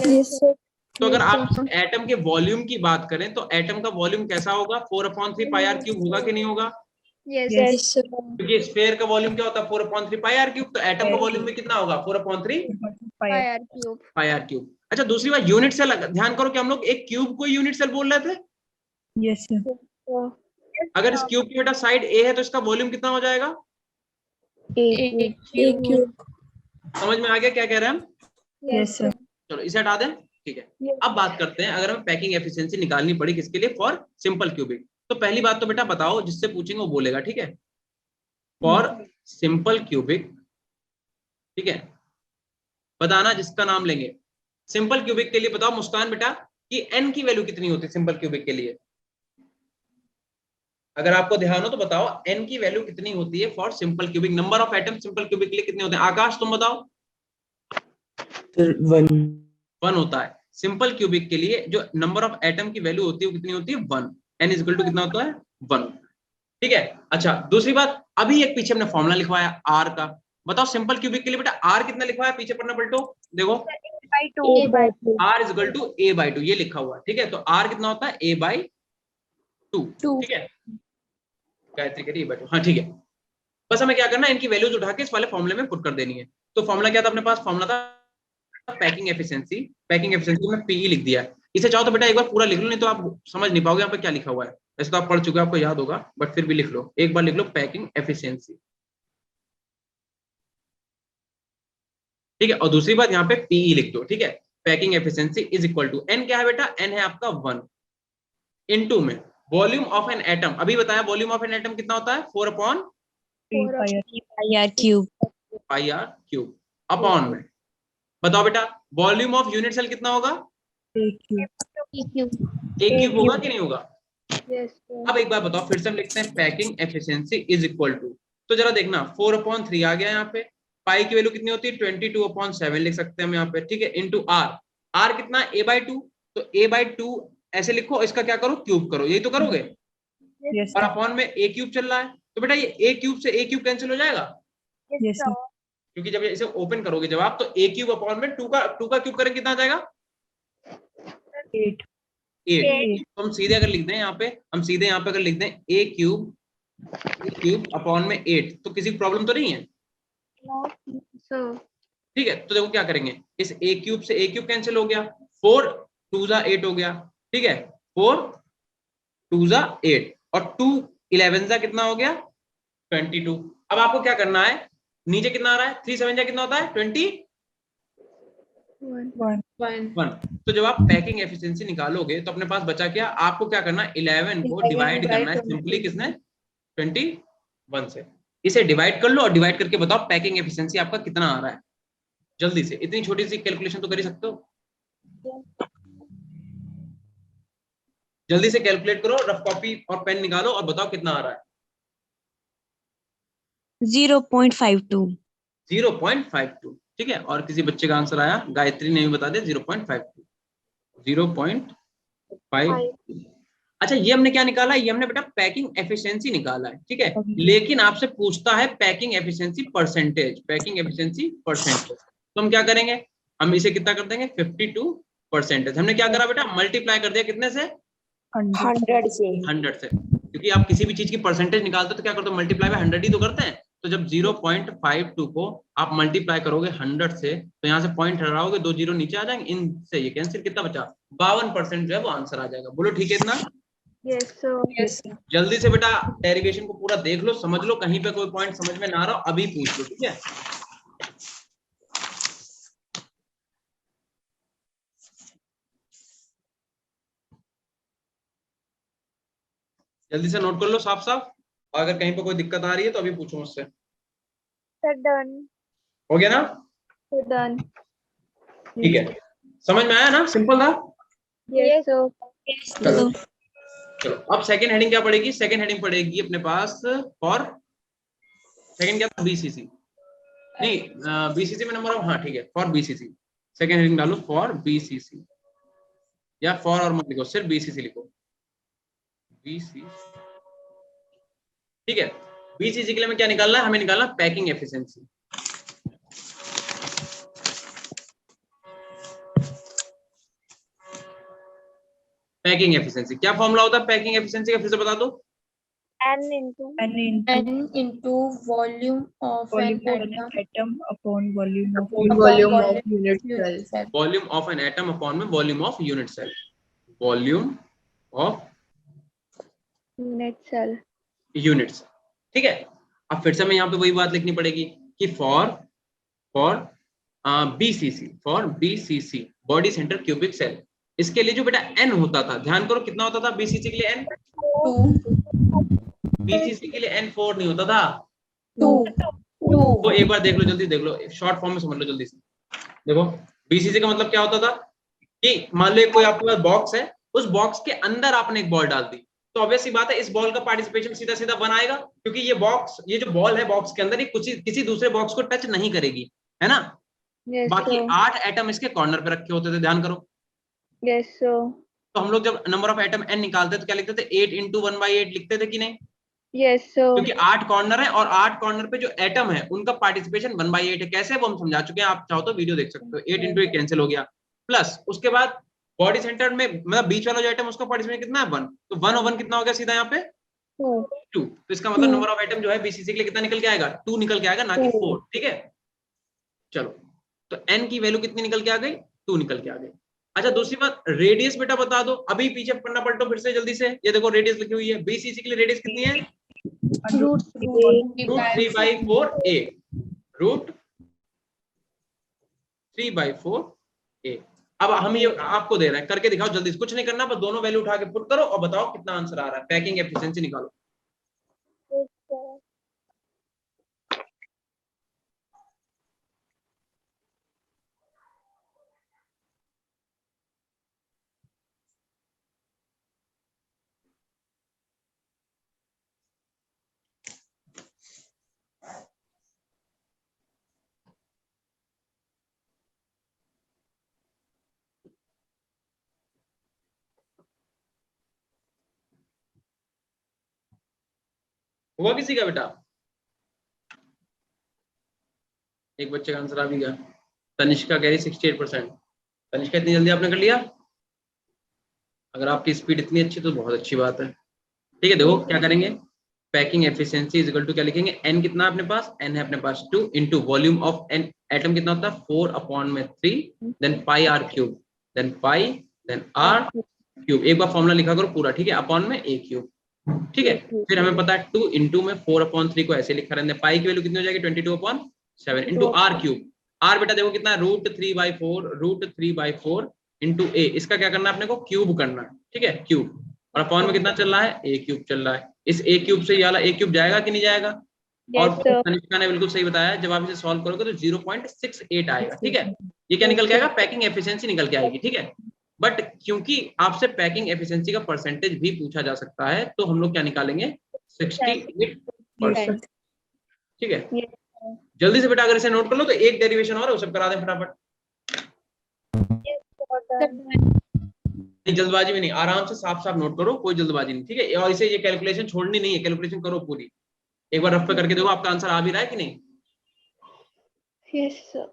Yes, sir. तो अगर Yes, आप sir. एटम के वॉल्यूम की बात करें तो एटम का वॉल्यूम कैसा होगा? 4/3 पाई आर क्यूब होगा कि नहीं होगा? Yes, sir. क्योंकि स्फेयर का वॉल्यूम क्या होता है? 4/3 पाई आर क्यूब। तो एटम का वॉल्यूम में कितना होगा? 4/3 पाई आर क्यूब। अच्छा, दूसरी बात यूनिट सेल, ध्यान करो कि हम लोग एक क्यूब को यूनिट सेल बोल रहे थे। Yes, sir. Sir. अगर इस क्यूब की बेटा साइड ए है तो इसका वॉल्यूम कितना हो जाएगा? A cube. समझ में आ गया क्या कह रहे हैं हम? Yes, sir. चलो इसे हटा दें। ठीक है, Yes. अब बात करते हैं अगर हमें पैकिंग एफिशिएंसी निकालनी पड़ी किसके लिए? For simple cubic. तो पहली बात तो बेटा बताओ, जिससे पूछेंगे वो बोलेगा। ठीक है, फॉर सिंपल क्यूबिक। ठीक है, बताना जिसका नाम लेंगे। सिंपल क्यूबिक के लिए बताओ मुस्कान बेटा कि n की वैल्यू कितनी होती है सिंपल क्यूबिक के लिए? अगर आपको ध्यान हो तो बताओ n की वैल्यू कितनी होती है for simple cubic? Number of atom simple cubic के लिए कितने होते हैं? आकाश तुम बताओ। 1 होता है। सिंपल क्यूबिक के लिए जो नंबर ऑफ एटम की वैल्यू होती है वो कितनी होती है? 1। n इक्वल टू कितना होता है? 1। ठीक है, अच्छा दूसरी बात, अभी एक पीछे हमने फॉर्मूला लिखवाया r का। बताओ सिंपल क्यूबिक के लिए बेटा r कितना लिखवाया? पीछे पढ़ना पलटो, देखो r इक्वल टू a/2 ये लिखा हुआ है। ठीक है, तो r कितना होता है? a/2। ठीक है, गायत्री कह रही a/2। हाँ ठीक है, बस हमें क्या करना है, इनकी वैल्यूज उठा के इस वाले फॉर्मूले में पुट कर देनी है। तो फॉर्मूला क्या था अपने पास? फॉर्मूला था पैकिंग एफिशिएंसी। पैकिंग एफिशिएंसी में पीई लिख दिया है। इसे चाहो तो बेटा एक बार पूरा लिख लो, नहीं तो आप समझ नहीं पाओगे यहाँ पे क्या लिखा हुआ है। वैसे तो आप पढ़ चुके हो, आपको याद होगा, बट फिर भी लिख लो, एक बार लिख लो पैकिंग एफिशिएंसी। ठीक है, और दूसरी बात यहाँ पे पीई लिख दो। ठीक है, packing efficiency is equal to n क्या है बेटा? n है आपका 1 इनटू में वॉल्यूम ऑफ एन एटम। अभी बताया वॉल्यूम ऑफ एन एटम कितना होता है? 3 पाई आर क्यूब अपॉन में। बताओ बेटा वॉल्यूम ऑफ यूनिट सेल कितना होगा? A cube. एक क्यूब होगा कि नहीं होगा? Yes, sir. अब एक बार बताओ, फिर से हम लिखते हैं packing efficiency is equal to, तो जरा देखना 4/3 आ गया यहाँ पे, पाई की वैल्यू कितनी होती है 22/7 लिख सकते हैं हम यहाँ पे, ठीक है, इंटू आर, आर कितना a/2, तो a/2 ऐसे लिखो, इसका क्या करो क्यूब करो, यही तो करोगे, Yes, और sir. अपॉन में a क्यूब चल रहा है, तो बेटा ये a क्यूब से a क्यूब कैंसिल हो जाएगा, Yes, sir. क्योंकि जब ये इसे ओपन करोगे जवाब, तो a क्यूब अपॉन में 2 का क्यूब करें कितना आ जाएगा 8. 8, तो हम सीधे अगर लिख दें यहाँ पे, हम सीधे यहाँ पे अगर लिख दें a क्यूब अपॉन में 8, तो किसी प्रॉब्लम तो नहीं है, So, ठीक है। तो देखो क्या करेंगे, इस a क्यूब से a क्यूब कैंसिल हो गया, 4 2 जा 8 हो गया, ठीक है, 4 2 जा 8 और 2 11 जा कितना हो गया 22। अब आपको क्या करना है, नीचे कितना आ रहा है 3 7 जा कितना होता है 21, 1. तो जब आप पैकिंग एफिशिएंसी निकालोगे तो अपने पास बचा क्या, आपको क्या करना है 11 को डिवाइड करना है सिंपली किसने 21 से, इसे डिवाइड कर लो और डिवाइड करके बताओ पैकिंग एफिशिएंसी आपका कितना आ रहा है, जल्दी से, इतनी छोटी सी कैलकुलेशन तो कर ही सकते हो, जल्दी से कैलकुलेट करो, रफ कॉपी और पेन निकालो और बताओ कितना आ रहा है 0.52। 0.52, ठीक है। और किसी बच्चे का आंसर आया, गायत्री ने भी बता दिया 0.52, 0.5। अच्छा, ये हमने क्या निकाला, ये हमने बेटा पैकिंग एफिशिएंसी निकाला है, ठीक है, लेकिन आपसे पूछता है packing efficiency percentage, packing efficiency percentage, तो हम क्या करेंगे, हम इसे कितना कर देंगे 52%। हमने क्या करा बेटा, मल्टीप्लाई कर दिया कितने से 100 से 100 से, क्योंकि आप किसी भी चीज की परसेंटेज निकालते हो तो क्या करते हो, मल्टीप्लाई बाय 100 ही तो करते हैं, तो जब 0.52 को आप मल्टीप्लाई करोगे 100 से, तो यहाँ से पॉइंट हटाओगे, 2 जीरो नीचे आ जाएंगे, इनसे ये कैंसिल, कितना बचा 52% जो है वो आंसर आ जाएगा, बोलो ठीक है इतना। yes, sir. Yes, sir. जल्दी से बेटा डेरिवेशन को पूरा देख लो, समझ लो, कहीं पे कोई पॉइंट समझ में ना आ रहा हो अभी पूछ लो, ठीक है। जल्दी से नोट कर लो साफ साफ, और अगर कहीं पे कोई दिक्कत आ रही है तो अभी पूछो मुझसे। Sir, done. हो गया ना, Sir, done. ठीक है, समझ में आया ना, सिंपल था। Yes, sir. चलो चलो, अब सेकंड हेडिंग क्या पड़ेगी, सेकंड हेडिंग पड़ेगी अपने पास फॉर, सेकंड क्या था बीसीसी, नहीं बीसीसी में नंबर ऑफ, हाँ ठीक है, फॉर बीसीसी, सेकंड हेडिंग डालो फॉर बीसीसी, या फॉर और मत लिखो, सिर्फ बीसीसी लिखो, बीसीसी, ठीक है। बीसीसी के लिए हमें क्या निकालना है, हमें निकालना पैकिंग एफिशिएंसी, पैकिंग एफिशिएंसी क्या फॉर्मूला होता है पैकिंग एफिशिएंसी का, फिर से बता दो, N into N into N into volume of an volume of an atom atom upon volume of upon volume volume of unit cell. cell. Volume of an atom upon में volume of unit cell, volume of unit cell. Units, ठीक है। अब फिर से हमें यहाँ पे वही बात लिखनी पड़ेगी कि for BCC, for BCC body centre cubic cell, इसके लिए जो बेटा एन होता था, ध्यान करो कितना होता था बीसीसी के लिए एन, 2 बीसीसी के लिए एन 4 नहीं होता था, 2 तो एक बार देख लो, जल्दी देख लो, शॉर्ट फॉर्म में समझ लो जल्दी से, देखो बीसीसी का मतलब क्या होता था कि मान लो कोई आपके पास बॉक्स है, उस बॉक्स के अंदर आपने एक बॉल डाल दी, तो ऑब्वियस सी बात है इस बॉल का पार्टिसिपेशन सीधा सीधा 1 आएगा, क्योंकि ये बॉक्स, ये जो बॉल है बॉक्स के अंदर, ये किसी दूसरे बॉक्स को टच नहीं करेगी, है ना। Yes, बाकी sir. 8 एटम इसके कॉर्नर पे रखे होते थे, ध्यान करो, Yes, sir. तो हम लोग जब नंबर ऑफ एटम एन निकालते तो क्या लिखते थे 8 into 1/8 लिखते थे कि नहीं, Yes, sir. क्योंकि 8 कॉर्नर है और 8 कॉर्नर पे जो एटम है उनका पार्टिसिपेशन 1/8 है, कैसे वो हम समझा चुके हैं, आप चाहो तो वीडियो देख सकते हो, 8 into 8 कैंसिल हो गया, प्लस उसके बाद बॉडी सेंटर में मतलब बीच वाला जो एटम उसका पार्टिसिपेशन कितना है 1, तो 1 और 1 कितना हो गया सीधा यहाँ पे 2, तो इसका मतलब नंबर ऑफ एटम जो है बीसीसी के लिए कितना निकल के आएगा 2 निकल के आएगा, ना कि 4, ठीक है। चलो, तो एन की वैल्यू कितनी निकल के आ गई 2 निकल के आ गई। अच्छा दूसरी बात, रेडियस बेटा बता दो, अभी पीछे पन्ना पलटो फिर से जल्दी से, ये देखो रेडियस लिखी हुई है, बीसीसी के लिए रेडियस कितनी है root √3/4a, √3/4a। अब हम ये आपको दे रहे हैं, करके दिखाओ जल्दी से, कुछ नहीं करना, बस दोनों वैल्यू उठा के पुट करो और बताओ कितना आंसर आ रहा है, पैकिंग एफिशिएंसी निकालो। Yes, sir. हुआ किसी का बेटा? एक बच्चे का आंसर आ भी गया। तनिष्का कह रही 68%। तनिष्का इतनी जल्दी आपने कर लिया? अगर आपकी स्पीड इतनी अच्छी तो बहुत अच्छी बात है। ठीक है, देखो क्या करेंगे, packing efficiency is equal to क्या लिखेंगे, n कितना है अपने पास, n है अपने पास 2 into volume of an atom कितना होता है 4/3 then pi R cube then pi then R cube. एक बार फॉर्मूला लिखा करो पूरा, ठीक है, अपॉन में a क्यूब। ठीक है, फिर हमें पता है 2 इंटू में 4/3 को ऐसे लिखा रहने, पाई की वैल्यू कितनी हो जाएगी 22/7 इंटू आर क्यूब। आर बेटा देखो कितना है √3/4 इंटू a, इसका क्या करना है अपने को, क्यूब करना है। ठीक है, क्यूब, और अपॉन में कितना चल रहा है, a क्यूब चल रहा है। इस a क्यूब से ये वाला a क्यूब जाएगा कि नहीं जाएगा? और Yes, sir. तनिष्का ने बिल्कुल सही बताया, जब आप इसे सॉल्व करोगे तो 0.68 आएगा। ठीक है, ये क्या निकल के आएगा, पैकिंग एफिशिएंसी निकल के आएगी। ठीक है, बट क्योंकि आपसे पैकिंग एफिशिएंसी का परसेंटेज भी पूछा जा सकता है, तो हम लोग क्या निकालेंगे, 68%। ठीक है, Yes, जल्दी से बेटा अगर इसे नोट कर लो तो एक डेरिवेशन और है, उसे करा दें फटाफट। नहीं जल्दबाजी में नहीं, आराम से साफ साफ नोट करो, कोई जल्दबाजी नहीं। ठीक है, और इसे ये कैलकुलेशन छोड़नी नहीं है, कैलकुलेशन करो पूरी। एक बार रफ पे करके देखो आपका आंसर आ भी रहा है कि नहीं। yes, sir.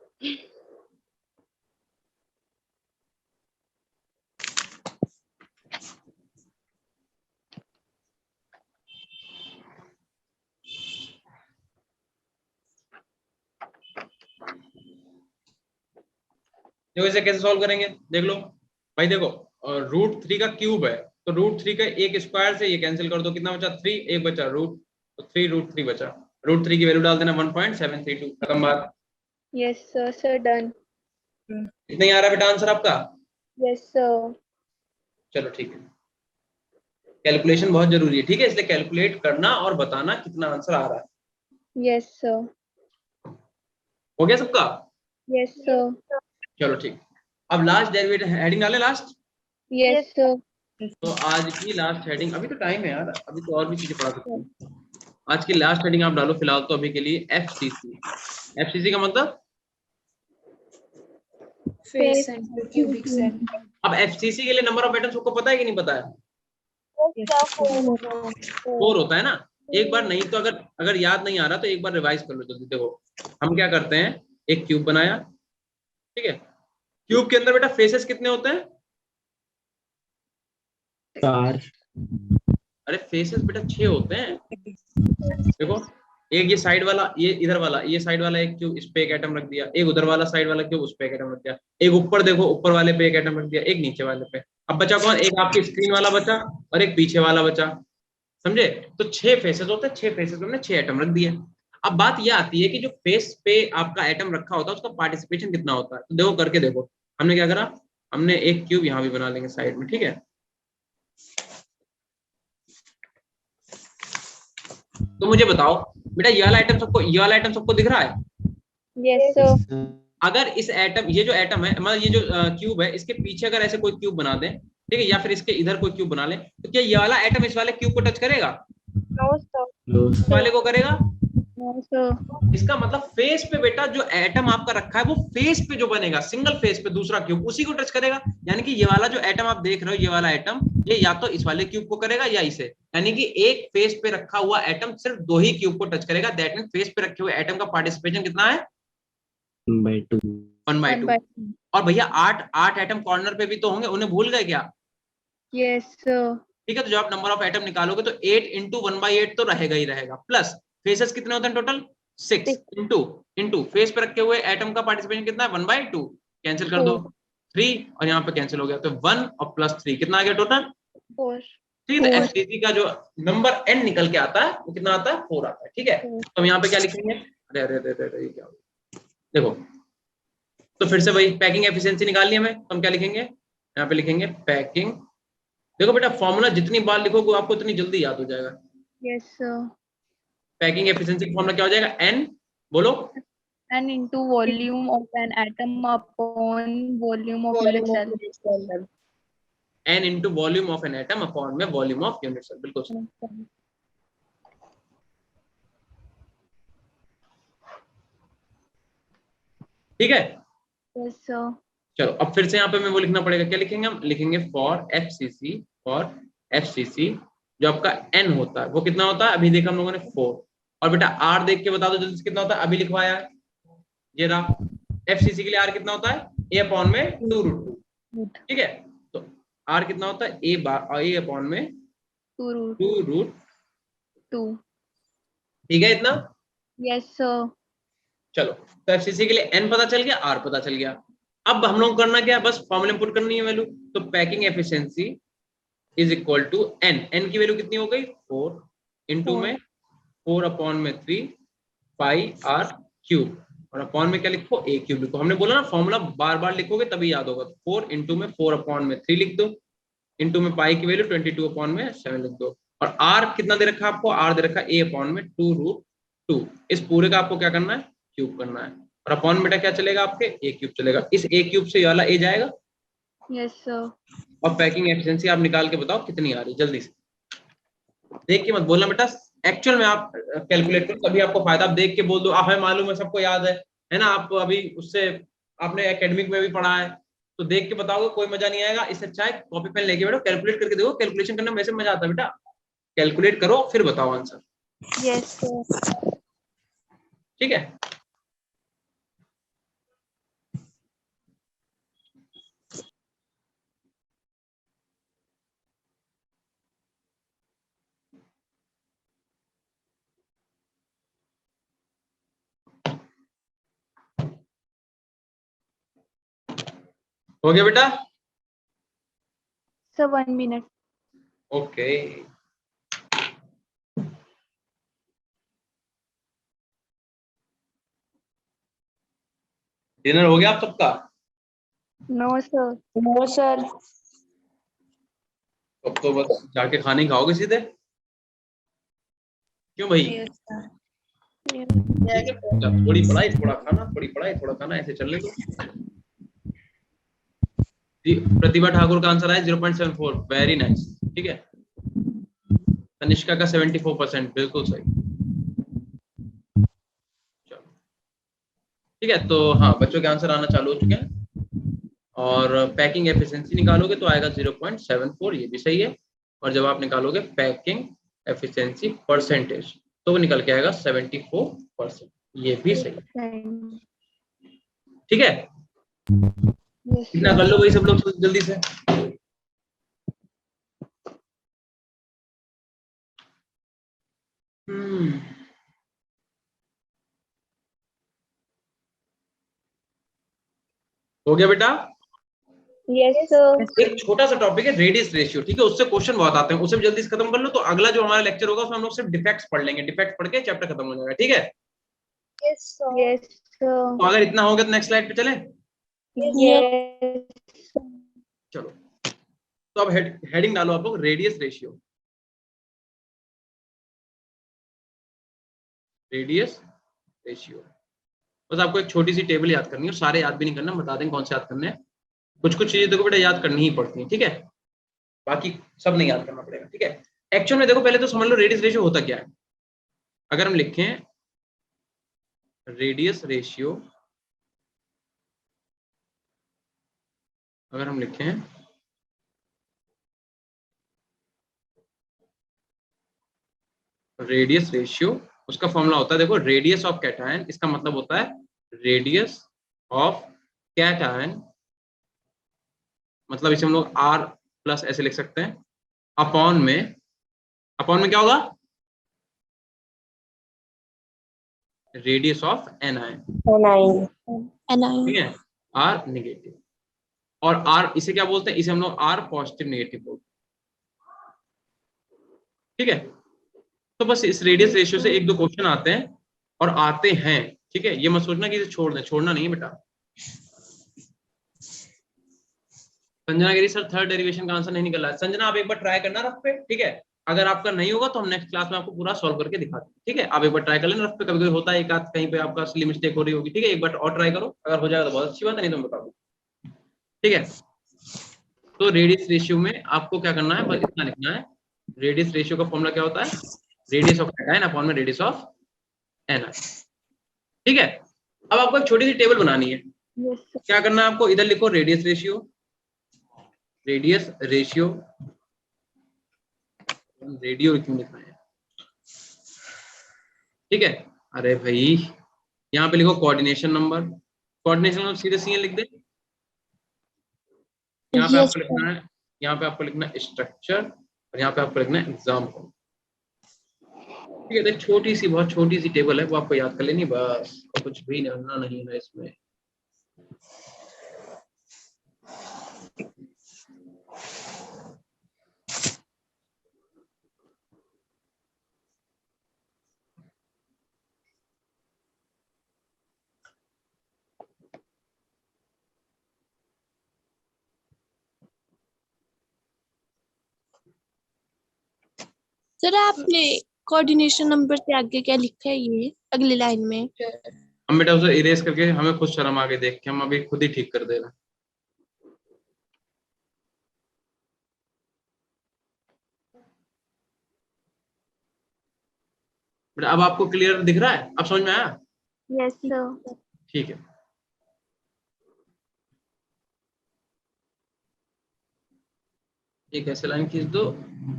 देखो इसे कैसे सॉल्व करेंगे, देख लो भाई। देखो √3 का क्यूब है, तो √3 का एक स्क्वायर से ये कैंसिल कर दो, कितना बचा 3, एक बचा तो 3√3 बचा। √3 की वैल्यू डाल देना 1.732, खत्म बात। Yes, sir. Sir, done. इतना ही आ रहा है बेटा आंसर आपका? Yes, sir. चलो ठीक है, कैलकुलेशन बहुत जरूरी है। ठीक है, इसलिए कैलकुलेट करना और बताना कितना आंसर आ रहा है। Yes, sir. हो गया सबका? Yes, sir. चलो ठीक, अब लास्ट डेरिवेटिव हेडिंग डालें लास्ट। Yes, sir. तो आज की लास्ट हेडिंग, अभी तो टाइम है यार, अभी तो और भी चीजें पढ़ा सकते हैं। आज की लास्ट हेडिंग आप डालो फिलहाल तो अभी के लिए FCC। FCC का मतलब Face center, cubic center. अब FCC के लिए नंबर ऑफ एटम्स सबको पता है कि नहीं पता है? Yes, sir. 4 होता है ना। एक बार नहीं तो अगर याद नहीं आ रहा तो एक बार रिवाइज कर लो जल्दी। देखो हम क्या करते हैं, एक क्यूब बनाया, ठीक है, क्यूब के अंदर बेटा फेसेस कितने होते हैं? 4। अरे फेसेस बेटा 6 होते हैं। देखो एक ये साइड वाला, ये इधर वाला, ये साइड वाला एक क्यूब, इस पे एक एटम रख दिया, एक उधर वाला साइड वाला क्यूब, उस पे एक एटम रख दिया, एक ऊपर देखो ऊपर वाले पे एक एटम रख दिया, एक नीचे वाले पे। अब बचा कौन, एक आपकी स्क्रीन वाला बचा और एक पीछे वाला बचा, समझे? तो 6 फेसेस होते हैं, 6 फेसेस में 6 एटम रख दिए। अब बात यह आती है कि जो फेस पे आपका एटम रखा होता है उसका पार्टिसिपेशन कितना होता है। तो देखो करके देखो, हमने क्या करा, हमने एक क्यूब यहाँ भी बना लेंगे साइड में। ठीक है, तो मुझे बताओ बेटा ये वाला आइटम सबको दिख रहा है? Yes, sir. अगर इस एटम, ये जो एटम है मतलब ये जो क्यूब है, इसके पीछे अगर ऐसे कोई क्यूब बना दें, ठीक है, या फिर इसके इधर कोई क्यूब बना ले, तो क्या ये वाला एटम इस वाले क्यूब को टच करेगा? No, sir. इस वाले को करेगा? No, sir. इसका मतलब फेस पे बेटा जो एटम आपका रखा है वो फेस पे जो बनेगा, सिंगल फेस पे दूसरा क्यूब उसी को टच करेगा। यानी कि ये वाला जो एटम आप देख रहे हो, ये वाला एटम, ये या तो इस वाले क्यूब को करेगा या इसे। यानी कि एक फेस पे रखा हुआ एटम सिर्फ 2 ही क्यूब को टच करेगा। दैट मींस फेस पे रखे हुए एटम का पार्टिसिपेशन कितना है? 1/2। 1/2। और भैया 8 एटम कॉर्नर पे भी तो होंगे, उन्हें भूल गए क्या? Yes, sir. ठीक है, तो जब आप नंबर ऑफ एटम निकालोगे तो 8 इंटू 1/8 तो रहेगा ही रहेगा, प्लस फेसेस कितने होते हैं टोटल 6 इंटू फेस पे रखे हुए एटम का पार्टिसिपेशन कितना है 1/2, कैंसिल कर दो 3 और यहाँ पे कैंसिल हो गया, तो 1 और प्लस 3 कितना आ गया टोटल 4. ठीक है। तो FCC का जो नंबर n निकल के आता है वो कितना आता है 4 आता है। ठीक है, तो हम यहाँ पे क्या लिखेंगे, अरे अरे अरे अरे क्या देखो, तो फिर से वही पैकिंग एफिशिएंसी निकालनी है हमें, तो हम क्या लिखेंगे, यहाँ पे लिखेंगे पैकिंग। देखो बेटा फॉर्मूला जितनी बार लिखोगे आपको उतनी जल्दी याद हो जाएगा। Yes, sir. पैकिंग एफिशिएंसी का फॉर्मूला क्या हो जाएगा, n बोलो, N into volume of an atom upon volume of unit cell. n into volume of an atom upon में वॉल्यूम ऑफ यूनिट सेल। बिल्कुल सही। ठीक है, Yes, sir. चलो अब फिर से यहाँ पे हमें वो लिखना पड़ेगा, क्या लिखेंगे हम, लिखेंगे फॉर FCC जो आपका n होता है वो कितना होता है, अभी देखा हम लोगों ने 4। और बेटा r देख के बता दो जल्दी से कितना होता है, अभी लिखवाया है ये रहा। FCC के लिए r कितना होता है, a अपॉन में 2√2। ठीक है, तो r कितना होता है, a अपॉन में 2√2। ठीक है इतना। Yes, sir. चलो, तो FCC के लिए n पता चल गया, r पता चल गया। अब हम लोग करना क्या है, बस फॉर्मूले पुट करनी है वैल्यू। तो packing efficiency is equal to n की वैल्यू कितनी हो गई, 4 इंटू में 4 अपॉन में 3 पाई r क्यूब, और अपॉन में क्या लिखो, a क्यूब लिखो। हमने बोला ना फॉर्मूला बार बार लिखोगे तभी याद होगा। 4 इंटू में 4 अपॉन में 3 लिख दो, इंटू में पाई की वैल्यू 22 अपॉन में 7 लिख दो। और r कितना दे रखा है आपको, r दे रखा है a अपॉन में 2√2। इस पूरे का आपको क्या करना है, क्यूब करना है। और अपॉन में क्या चलेगा आपके, a क्यूब चलेगा। इस a क्यूब से ये वाला a जाएगा। Yes, sir. और पैकिंग एफिशिएंसी आप निकाल के बताओ कितनी आ रही, जल्दी से देख के मत बोलना बेटा, एक्चुअल में आप कैलकुलेट करो तभी आपको फायदा। आप देख के बोल दो, आप हमें मालूम है, सबको याद है ना, आप अभी उससे आपने एकेडमिक में भी पढ़ा है, तो देख के बताओगे कोई मजा नहीं आएगा। इससे अच्छा है कॉपी पेन लेके बैठो, कैलकुलेट करके देखो। कैलकुलेशन करने में वैसे मजा आता है बेटा, कैलकुलेट करो फिर बताओ आंसर। Yes, sir. ठीक है, हो गया बेटा। Sir, 1 minute. ओके, डिनर हो गया आप सबका? No, sir. No sir. अब तो बस जाके खाने ही खाओगे सीधे, क्यों भाई? थोड़ी पढ़ाई थोड़ा खाना, थोड़ी पढ़ाई थोड़ा खाना, ऐसे चलने दो। प्रतिभा ठाकुर का आंसर है 0.74, वेरी नाइस। ठीक है, तनिष्का का 74%, बिल्कुल सही। चलो ठीक है, तो हाँ बच्चों के आंसर आना चालू हो चुके हैं। और पैकिंग एफिशिएंसी निकालोगे तो आएगा 0.74, ये भी सही है। और जब आप निकालोगे पैकिंग एफिशिएंसी परसेंटेज तो वो निकल के आएगा 74%, ये भी सही है। ठीक है, Yes, इतना कर लो भाई सब लोग जल्दी से। हो गया बेटा। Yes, sir. एक छोटा सा टॉपिक है रेडियस रेशियो, ठीक है, उससे क्वेश्चन बहुत आते हैं, उसे भी जल्दी से खत्म कर लो। तो अगला जो हमारा लेक्चर होगा उसमें हम लोग सिर्फ डिफेक्ट्स पढ़ लेंगे, डिफेक्ट पढ़ के चैप्टर खत्म हो जाएगा। ठीक है, Yes, sir. Yes, sir. तो अगर इतना हो गया तो नेक्स्ट स्लाइड पे चले। Yes. चलो, तो अब हेडिंग डालो आप लोग, रेडियस रेशियो। रेडियस रेशियो, बस आपको एक छोटी सी टेबल याद करनी है, सारे याद भी नहीं करना, बता देंगे कौन से याद करने हैं। कुछ कुछ चीजें देखो बेटा याद करनी ही पड़ती है, ठीक है, बाकी सब नहीं याद करना पड़ेगा। ठीक है, एक्चुअल में देखो पहले तो समझ लो रेडियस रेशियो होता क्या है। अगर हम लिखें रेडियस रेशियो, अगर हम लिखें रेडियस रेशियो, उसका फॉर्मूला होता है देखो, रेडियस ऑफ कैटायन, इसका मतलब होता है रेडियस ऑफ कैटायन, मतलब इसे हम लोग R प्लस ऐसे लिख सकते हैं, अपॉन में क्या होगा, रेडियस ऑफ एनायन। ठीक है, R नेगेटिव, और R इसे क्या बोलते हैं, इसे हम लोग R पॉजिटिव नेगेटिव बोलते हैं। ठीक है, तो बस इस रेडियस रेशियो से एक दो क्वेश्चन आते हैं और आते हैं। ठीक है, ये मत सोचना कि इसे छोड़ दें, छोड़ना नहीं है बेटा। संजना गिरी सर थर्ड डेरिवेशन का आंसर नहीं निकल रहा है। संजना आप एक बार ट्राई करना रफ पे, ठीक है, अगर आपका नहीं होगा तो हम नेक्स्ट क्लास में आपको पूरा सॉल्व करके दिखाते हैं। ठीक है, आप एक बार ट्राई कर लेना रफ पे, कभी कभी होता है एक आध कहीं पे आपका असली मिस्टेक हो रही होगी। ठीक है, एक बार और ट्राई करो, अगर हो जाएगा तो बहुत अच्छी बात है, नहीं तो मैं बता दूं। ठीक है, तो रेडियस रेशियो में आपको क्या करना है, बस इतना लिखना है, रेडियस रेशियो का फॉर्मूला क्या होता है, रेडियस ऑफ कैटायन अपॉन में रेडियस ऑफ एनायन। ठीक है, अब आपको एक छोटी सी टेबल बनानी है। क्या करना है आपको, इधर लिखो radius ratio, radius ratio, radio क्यों लिखना है? ठीक है, अरे भाई यहाँ पे लिखो कोऑर्डिनेशन नंबर। कोऑर्डिनेशन नंबर सीधे सीधे लिख दे। यहाँ पे Yes, आपको लिखना है, यहाँ पे आपको लिखना है स्ट्रक्चर और यहाँ पे आपको लिखना है एग्जाम्पल। ठीक है, तो छोटी सी, बहुत छोटी सी टेबल है, वो आपको याद कर लेनी बस, और कुछ भी करना नहीं है इसमें। सर आपने कोऑर्डिनेशन नंबर से आगे क्या लिखा है ये अगली लाइन में? हम बेटा उसे इरेज करके हमें खुद शर्म आगे देख के हम अभी खुद ही ठीक कर दे रहे हैं। बेटा अब आपको क्लियर दिख रहा है? अब समझ में आया? Yes, sir. ठीक है, एक ऐसे लाइन खींच दो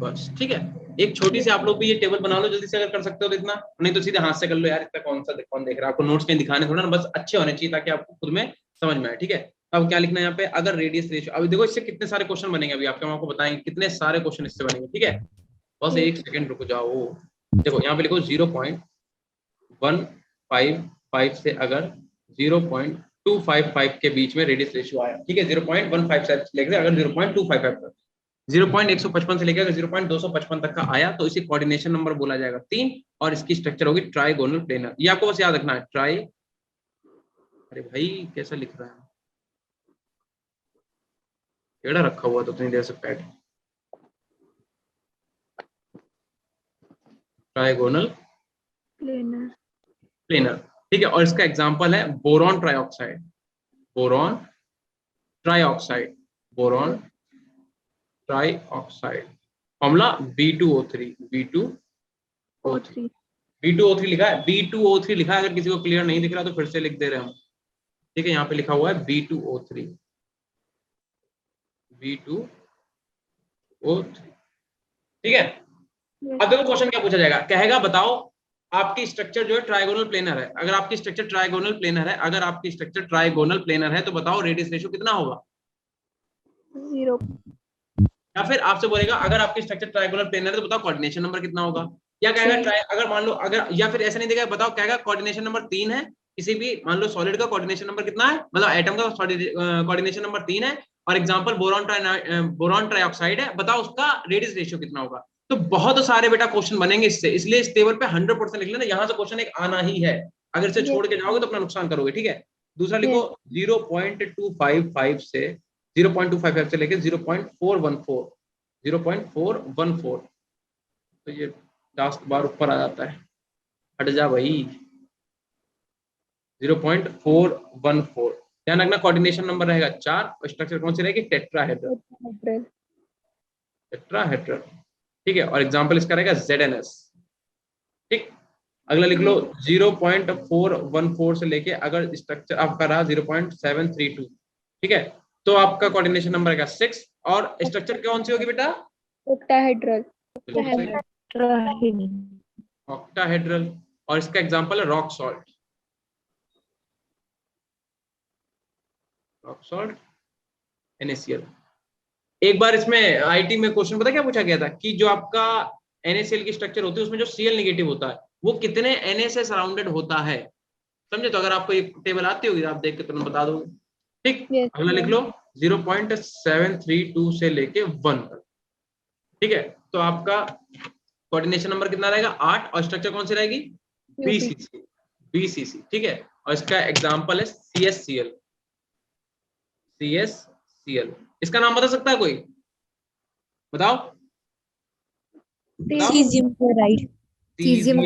बस। ठीक है, एक छोटी सी आप लोग भी ये टेबल बना लो जल्दी से, अगर कर सकते हो तो इतना, नहीं तो सीधे हाथ से कर लो यार, इतना कौन देख रहा है? आपको नोट्स कहीं दिखाने थोड़ा ना, बस अच्छे होने चाहिए ताकि आपको खुद में समझ में आए। ठीक है, अब क्या लिखना है यहाँ पे? अगर रेडियस रेशियो, अभी देखो इससे कितने सारे क्वेश्चन बनेंगे, अभी आपको हम आपको बताएंगे कितने सारे क्वेश्चन इससे बनेंगे। ठीक है, बस एक सेकंड रुको जाओ। देखो यहाँ पे लिखो 0.155 से अगर 0.255 के बीच में रेडियस रेशियो आया, ठीक है, 0.15 से लेकर अगर 0.255 तक, 0.155 से लेकर अगर 0.255 तक का आया तो इसे कोऑर्डिनेशन नंबर बोला जाएगा 3, और इसकी स्ट्रक्चर होगी ट्राइगोनल प्लेनर। ये आपको बस याद रखना है, ट्राई, अरे भाई कैसा लिख रहा है, टेढ़ा रखा हुआ तो इतनी देर से पैड, ट्राइगोनल प्लेनर। ठीक है, और इसका एग्जांपल है boron trioxide, boron trioxide, boron trioxide, formula B2O3, B2O3, B2O3 लिखा है, B2O3 लिखा है। अगर किसी को क्लियर नहीं दिख रहा तो फिर से लिख दे रहे हम। ठीक है, यहाँ पे लिखा हुआ है B2O3, B2O3। ठीक है, अब देखो क्वेश्चन क्या पूछा जाएगा, कहेगा बताओ आपकी स्ट्रक्चर जो है ट्राइगोनल प्लेनर है। अगर आपकी स्ट्रक्चर ट्राइगोनल प्लेनर है, अगर आपकी स्ट्रक्चर ट्राइगोनल प्लेनर है तो बताओ रेडियस रेशियो कितना होगा? 0. या फिर आपसे बोलेगा अगर आपकी स्ट्रक्चर ट्राइगोनल प्लेनर है तो बताओ कोऑर्डिनेशन नंबर कितना होगा? या कहेगा अगर मान लो, अगर या फिर ऐसा नहीं देगा, बताओ कहेगा कोऑर्डिनेशन नंबर 3 है, किसी भी मान लो सॉलिड का कोऑर्डिनेशन नंबर कितना है, मतलब एटम का कोऑर्डिनेशन नंबर 3 है, और एग्जांपल बोरॉन ट्राइऑक्साइड है, बताओ उसका रेडियस रेशियो कितना होगा? तो बहुत सारे बेटा क्वेश्चन बनेंगे इससे, इसलिए इस टेबल पे 100% लिख लेना, यहाँ से क्वेश्चन एक आना ही है। अगर इसे छोड़ के जाओगे तो अपना नुकसान करोगे। ठीक है, दूसरा लिखो 0.255 से 0.255 से लेके 0.414, 0.414, तो ये 10 बार ऊपर आ जाता है, हट जा भाई, 0.414। ध्यान रखना कोऑर्डिनेशन नंबर रहेगा 4, और स्ट्रक्चर कौन सी रहेगी? Tetrahedral, tetrahedral. ठीक है, और एग्जांपल इसका रहेगा ZnS। ठीक, अगला लिख लो 0.414 से लेके अगर स्ट्रक्चर आपका रहा 0.732, ठीक है, तो आपका कोऑर्डिनेशन नंबर रहेगा 6, और स्ट्रक्चर कौन सी होगी बेटा? Octahedral. ऑक्टाहेड्रल, और इसका एग्जांपल है rock salt, rock salt NaCl। एक बार इसमें आईटी में क्वेश्चन पता क्या पूछा गया था कि जो आपका NaCl की स्ट्रक्चर होती है उसमें जो Cl नेगेटिव होता है वो कितने Na से सराउंडेड होता है, समझे? तो अगर आपको एक टेबल आती होगी आप देख के तुरंत बता दोगे। ठीक, अगला लिख लो 0.732 से लेके 1 तक। ठीक है, तो आपका कोऑर्डिनेशन नंबर कितना रहेगा? 8, और स्ट्रक्चर कौन सी रहेगी? BCC। ठीक है, और इसका एग्जांपल है CSCl, CSCl। इसका नाम बता सकता है कोई? बताओ, caesium chloride, caesium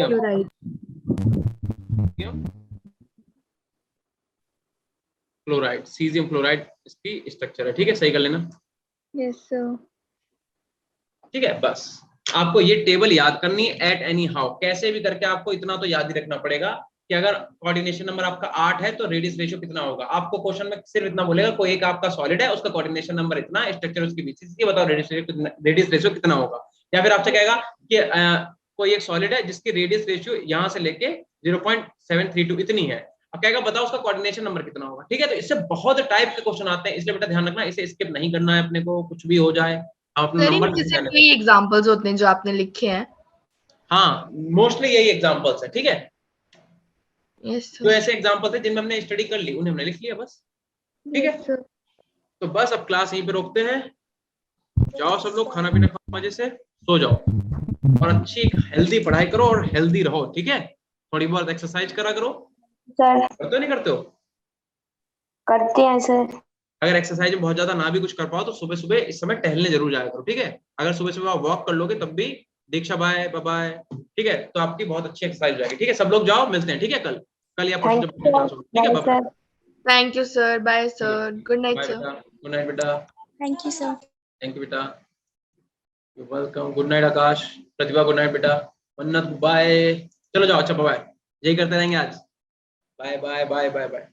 chloride, caesium chloride इसकी स्ट्रक्चर है। ठीक है, सही कर लेना। Yes, sir. ठीक है, बस आपको ये टेबल याद करनी है एट एनी हाउ, कैसे भी करके आपको इतना तो याद ही रखना पड़ेगा कि अगर कोऑर्डिनेशन नंबर आपका 8 है तो रेडियस रेशियो कितना होगा। आपको क्वेश्चन में सिर्फ इतना बोलेगा कोई एक आपका सॉलिड है उसका कोऑर्डिनेशन नंबर इतना, स्ट्रक्चर उसकी बीसीसी, बताओ रेडियस रेशियो कितना होगा। या फिर आपसे कहेगा कि कोई एक सॉलिड है जिसकी रेडियस रेशियो यहाँ से लेके 0.732 इतनी है, अब कहेगा बताओ उसका कोऑर्डिनेशन नंबर कितना होगा। ठीक है, तो इससे बहुत टाइप के क्वेश्चन आते हैं, इसलिए बेटा ध्यान रखना, इसे स्किप नहीं करना है अपने को, कुछ भी हो जाए आप अपना सर नंबर इनके नहीं से जाने कई एग्जांपल्स होते हैं जो आपने लिखे हैं। हाँ, मोस्टली यही एग्जांपल्स है। ठीक है, यस जो ऐसे एग्जांपल्स है जिनमें हमने स्टडी कर ली उन्हें हमने लिख लिया बस। ठीक है, तो बस अब क्लास यहीं पे रोकते हैं, जाओ सब लोग खाना पीना खाओ, मजे से सो जाओ और अच्छी हेल्दी पढ़ाई करो और हेल्दी रहो। ठीक है, थोड़ी बहुत एक्सरसाइज करा करो। सर करते हो नहीं करते हो? करते हैं सर। अगर एक्सरसाइज में बहुत ज्यादा ना भी कुछ कर पाओ तो सुबह सुबह इस समय टहलने जरूर जाया करो। ठीक है, अगर सुबह सुबह आप वॉक कर लोगे तब भी दीक्षा बाय बाय। ठीक है, तो आपकी बहुत अच्छी एक्सरसाइज हो जाएगी। ठीक है, सब लोग जाओ, मिलते हैं। ठीक है, कल या परसों थैंक जब क्लास हो। ठीक है, you bye. Sir. Thank you sir, bye sir, good night bye sir. बेटा, गुड नाइट बेटा। Thank you sir. Thank you बेटा, you welcome. Good night Akash, Pratibha good night बेटा, मन्नत बाय। चलो जाओ, अच्छा बाय, यही करते रहेंगे आज। Bye bye bye bye bye.